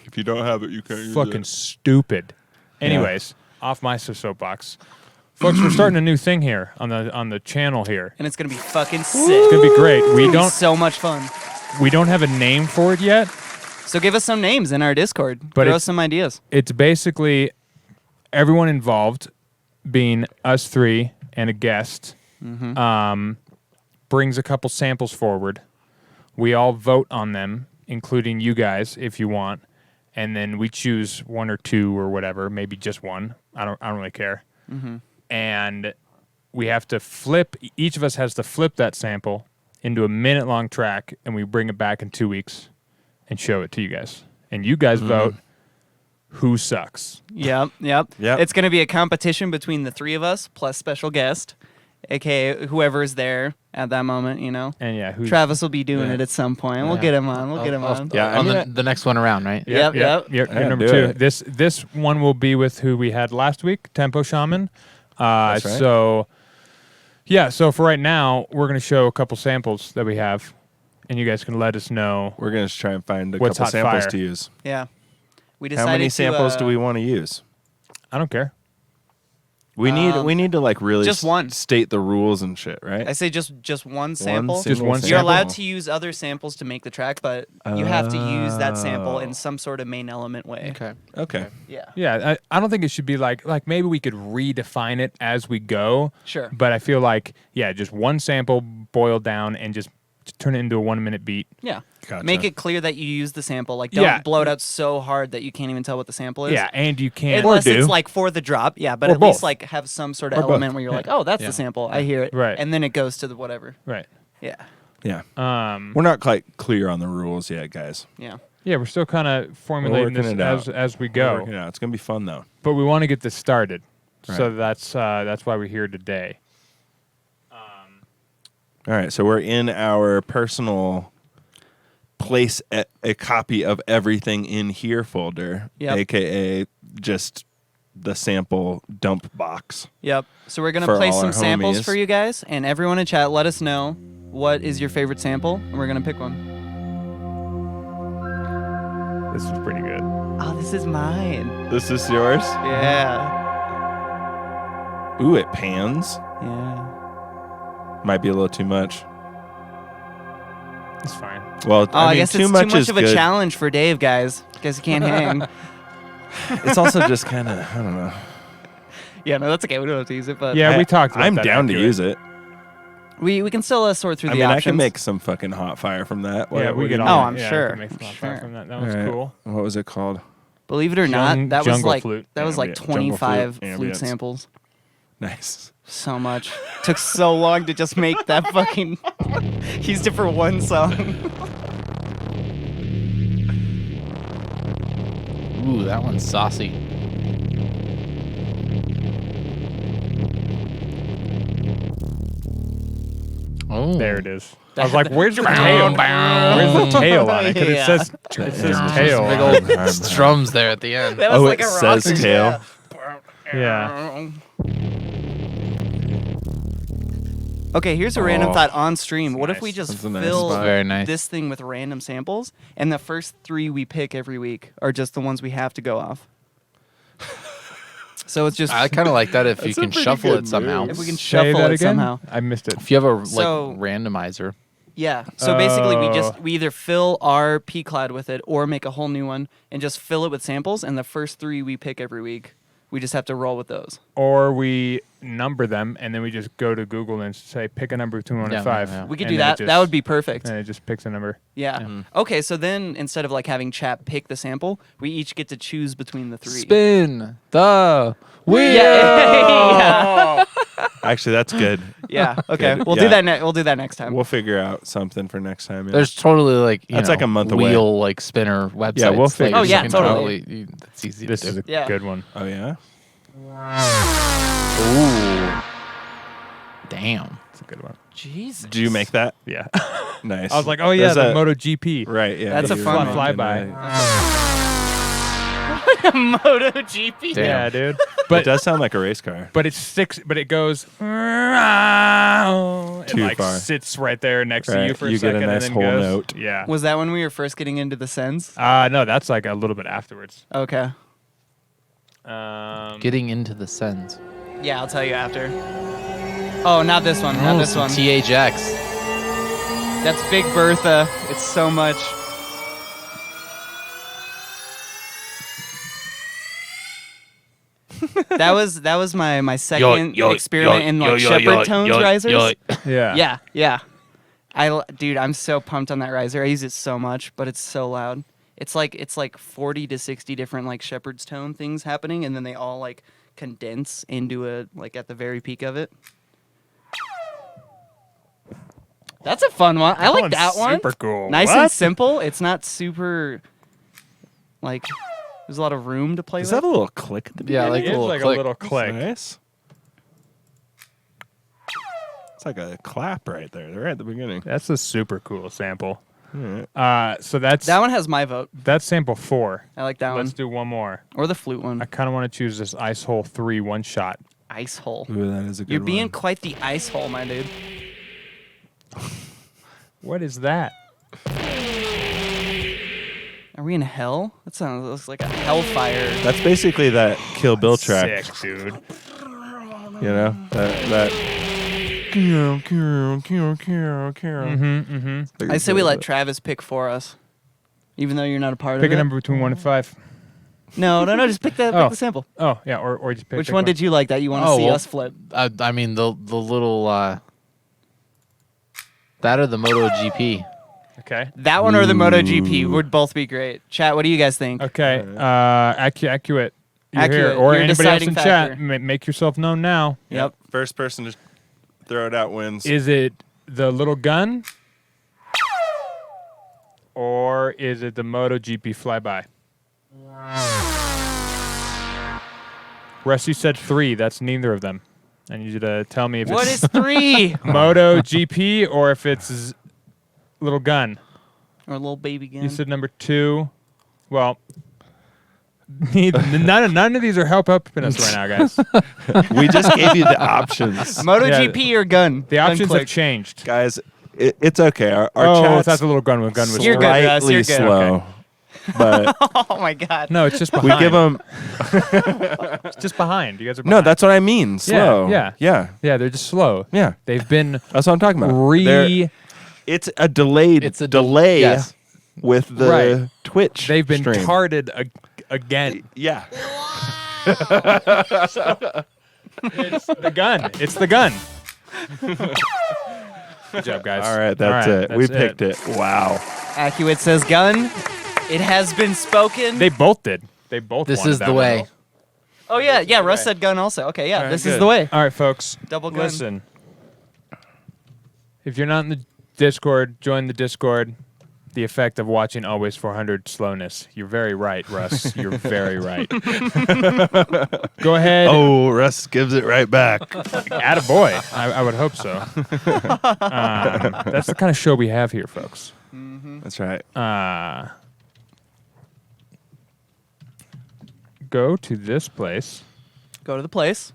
If you don't have it, you can't use Fucking stupid. Anyways, off my soapbox. Folks, we're starting a new thing here on the channel here. And it's gonna be fucking sick. It's gonna be great. It's gonna be so much fun. We don't have a name for it yet. So give us some names in our Discord. But Throw it's- us some ideas. It's basically everyone involved, being us three and a guest, brings a couple samples forward. We all vote on them, including you guys, if you want, and then we choose one or two or whatever, maybe just one. I don't really care. And we have to flip. Each of us has to flip that sample into a minute-long track, and we bring it back in 2 weeks and show it to you guys. And you guys vote who sucks. Yep. Yep. It's gonna be a competition between the three of us plus special guest, aka whoever's there at that moment. You know. And yeah, who's Travis will be doing it at some point. We'll Yeah. get him on. We'll get him on. Yeah, I on mean, the next one around, right? Yep. You're Yeah, number do 2. it. This one will be with who we had last week, Tempo Shaman. That's right. So for right now, we're going to show a couple samples that we have, and you guys can let us know. We're gonna try and find a What's couple hot samples fire? to use. Yeah. We decided How many to, samples do we want to use? I don't care. We need to like really just one. state the rules and shit, right? I say just one sample. Just one You're sample. allowed to use other samples to make the track, but you have to use that sample in some sort of main element way. Okay. Yeah. Yeah, I don't think it should be like maybe we could redefine it as we go. Sure. But I feel like, just one sample boiled down and just turn it into a 1 minute beat. Yeah. Gotcha. Make it clear that you use the sample. Like, don't Yeah. blow it out so hard that you can't even tell what the sample is. Yeah, and you can't. Unless do. it's like for the drop. Yeah, but Or at least both. like have some sort of Or both. element where you're like, oh, that's Yeah. the sample. I hear it. Right. And then it goes to the whatever. Right. Yeah. Yeah. Um, We're not quite clear on the rules yet, guys. Yeah. yeah, we're still kind of formulating working this it out. as we We're go. working it out. It's gonna be fun though. But we want to get this started. So Right. that's why we're here today. All right, so we're in our personal place a copy of everything in here folder, Yep. aka just the sample dump box. Yep. So we're gonna For play all some our samples homies. for you guys, and everyone in chat, let us know what is your favorite sample, and we're gonna pick one. This is pretty good. Oh, this is mine. This is yours? Yeah. Ooh, it pans. Yeah. Might be a little too much. It's fine. Well, Oh, I, mean, guess too it's much too much is of a good. challenge for Dave, guys. Guess he can't hang. It's also just kind of, I don't know. Yeah, no, that's okay. We don't have to use it, but Yeah, we talked about I'm that down to accurate. use it. we can still sort through I the mean, options. I can make some fucking hot fire from that. Yeah, What we do get you all. Oh, mean? I'm yeah, sure. We can make some fire Sure. from that. That was All right. cool. What was it called? Believe it or not, that was Jungle like flute. that was like Ambient. Jungle 25 flute, flute ambience. samples. Nice. So much. Took so long to just make that fucking. Used it for one song. Ooh, that one's saucy. Oh, There it is. I was like, "Where's your tail? Where's the tail on it?" Because Yeah. it says tail. Big on it. old strums there at the end. That was Oh, like it a rock. says tail. Yeah. Okay, here's a random Oh. thought on stream. What if we Nice. just That's a nice fill spot. Very nice. this thing with random samples, and the first 3 we pick every week are just the ones we have to go off? So it's just I kind of like that if you That's a can pretty shuffle good it somehow. move. if we can Say shuffle that it again. somehow. I missed it. If you have a So- randomizer, Yeah. So basically, Oh. we either fill our P cloud with it or make a whole new one and just fill it with samples. And the first 3 we pick every week, we just have to roll with those. Or we number them and then we just go to Google and say pick a number between 1 and Yeah, 5. yeah. We could And do then that. it That just- would be perfect. And it just picks a number. Yeah. Mm-hmm. Okay. So then instead of like having chat pick the sample, we each get to choose between the 3. spin the wheel. Yeah. Actually, that's good. Yeah. Okay. Good. We'll Yeah. do that. We'll do that next time. We'll figure out something for next time. Yeah. There's totally like you That's know, like a month away. wheel like spinner websites. Yeah, we'll like, figure Oh, you yeah, can totally. That's easy This to is do. a Yeah. good one. Oh yeah. Ooh, damn. It's a good one. Jesus. Did you make that? Yeah. Nice. I was like, oh yeah, There's the a- MotoGP. Right. Yeah. That's a you fun were one. making Flyby. MotoGP. Damn. Yeah, dude. It But does sound like a race car. but it's 6. But it goes. It Too like far. sits right there next to you Right, for a you get a second nice and then whole goes. note. Yeah. Was that when we were first getting into the sends? No, that's like a little bit afterwards. Okay. Um, Getting into the sends. Yeah, I'll tell you after. Oh, not this one. Not this some one. THX. That's Big Bertha. It's so much. that was my second experiment in like shepherd tones risers. Yeah. Yeah. Dude, I'm so pumped on that riser. I use it so much, but it's so loud. It's like 40 to 60 different like shepherd's tone things happening, and then they all like condense into a like at the very peak of it. That's a fun one. I like that one. Super cool. Nice What? and simple. It's not super like there's a lot of room to play Does with. that have a little click at the Yeah, beginning? like It a is little like click. a little click. Nice. It's like a clap right there. Right at the beginning. That's a super cool sample. All right. So that's That one has my vote. that's sample 4. I like that Let's one. do one more. Or the flute one. I kind of want to choose this Ice Hole 3 one shot. Ice hole. Ooh, that is a good You're being one. quite the ice hole, my dude. What is that? Are we in hell? That looks like a hellfire. That's basically that Kill Bill track. Sick, dude. You know? That I say we let Travis pick for us. Even though you're not a part Pick of a it. number between 1 and 5. No, just pick the Oh. sample. Oh, yeah, or just pick Which one did you like that you want to Oh, see well, us flip? I mean the little that or the Moto GP. Okay. That one or the MotoGP would both be great. Chat, what do you guys think? Okay. Accurate. You're here. Accurate. Or You're a anybody else deciding in factor. chat, make yourself known now. Yep. First person to throw it out wins. Is it the little gun? Or is it the MotoGP flyby? Rusty said 3. That's neither of them. I need you to tell me if What it's is 3? MotoGP or if it's little gun. Or a little baby gun. You said number 2. Well, none of these are helping us right now, guys. We just gave you the options. MotoGP or gun? The Gun options click. have changed. Guys, it's okay. Our Oh, chat's that's a little gun. Gun was You're good, Russ, slightly you're good. slow. But Oh my god. No, it's just we behind. give them... It's just behind. You guys are No, behind. that's what I mean. Slow. yeah. Yeah. Yeah, they're just slow. Yeah. They've been That's what I'm talking about. It's a delayed delay yes. with the Right. Twitch they've been stream. tarded again. Yeah. It's the gun. It's the gun. Good job, guys. All right, that's it. We picked it. Wow. Accurate says gun. It has been spoken. They both did. They both. This wanted is that the one. way. Oh yeah. Russ said gun also. Okay, yeah. All right, This is good. the way. All right, folks. Double gun. Listen. If you're not in the Discord, join the Discord. The effect of watching Always 400 slowness. You're very right, Russ. You're very right. Go ahead. Oh, Russ gives it right back. Attaboy. I would hope so. That's the kind of show we have here, folks. That's right. Go to this place. Go to the place.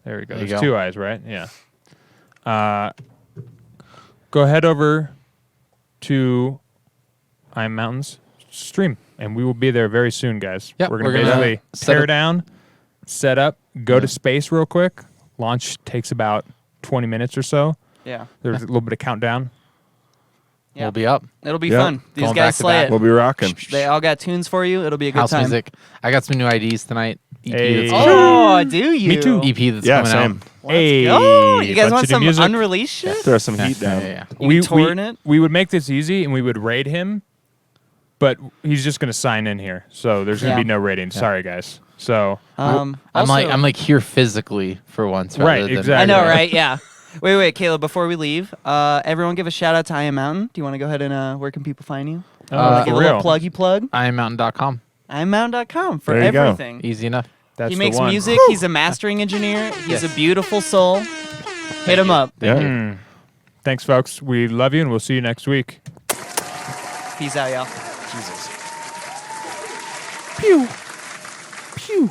There we go. There you There's go. 2 eyes, right? Yeah. Go head over to iamMTN's stream, and we will be there very soon, guys. Yep, we're we're gonna gonna basically set tear up- down, set up, go to space real quick. Launch takes about 20 minutes or so. Yeah. There's a little bit of countdown. Yeah. We'll be up. It'll be Yep. fun. These Going guys back to slay back. it. We'll be rocking. They all got tunes for you. It'll be a good House time. music. I got some new IDs tonight. EP that's Oh, do you? Me too. EP that's Yeah, coming same. out. Hey, Oh, you guys bunch want of new some music. unreleased shit? Throw some Yeah, heat down. yeah. You be touring it? We would make this easy, and we would raid him, but he's just gonna sign in here, so there's gonna Yeah. be no raiding. Sorry, guys. So I'm also- like here physically for once. Right, rather than- exactly. I know, right? Yeah. Wait, Caleb. Before we leave, everyone give a shout out to iamMTN. Do you want to go ahead and where can people find you? for Give a little real. pluggy plug. iamMTN.com. iamMTN.com for There you go. everything. Easy enough. That's He the makes one. music. He's a mastering engineer. He's Yes. a beautiful soul. Hit him up. Yeah. Thanks, folks. We love you, and we'll see you next week. Peace out, y'all. Pew. Pew.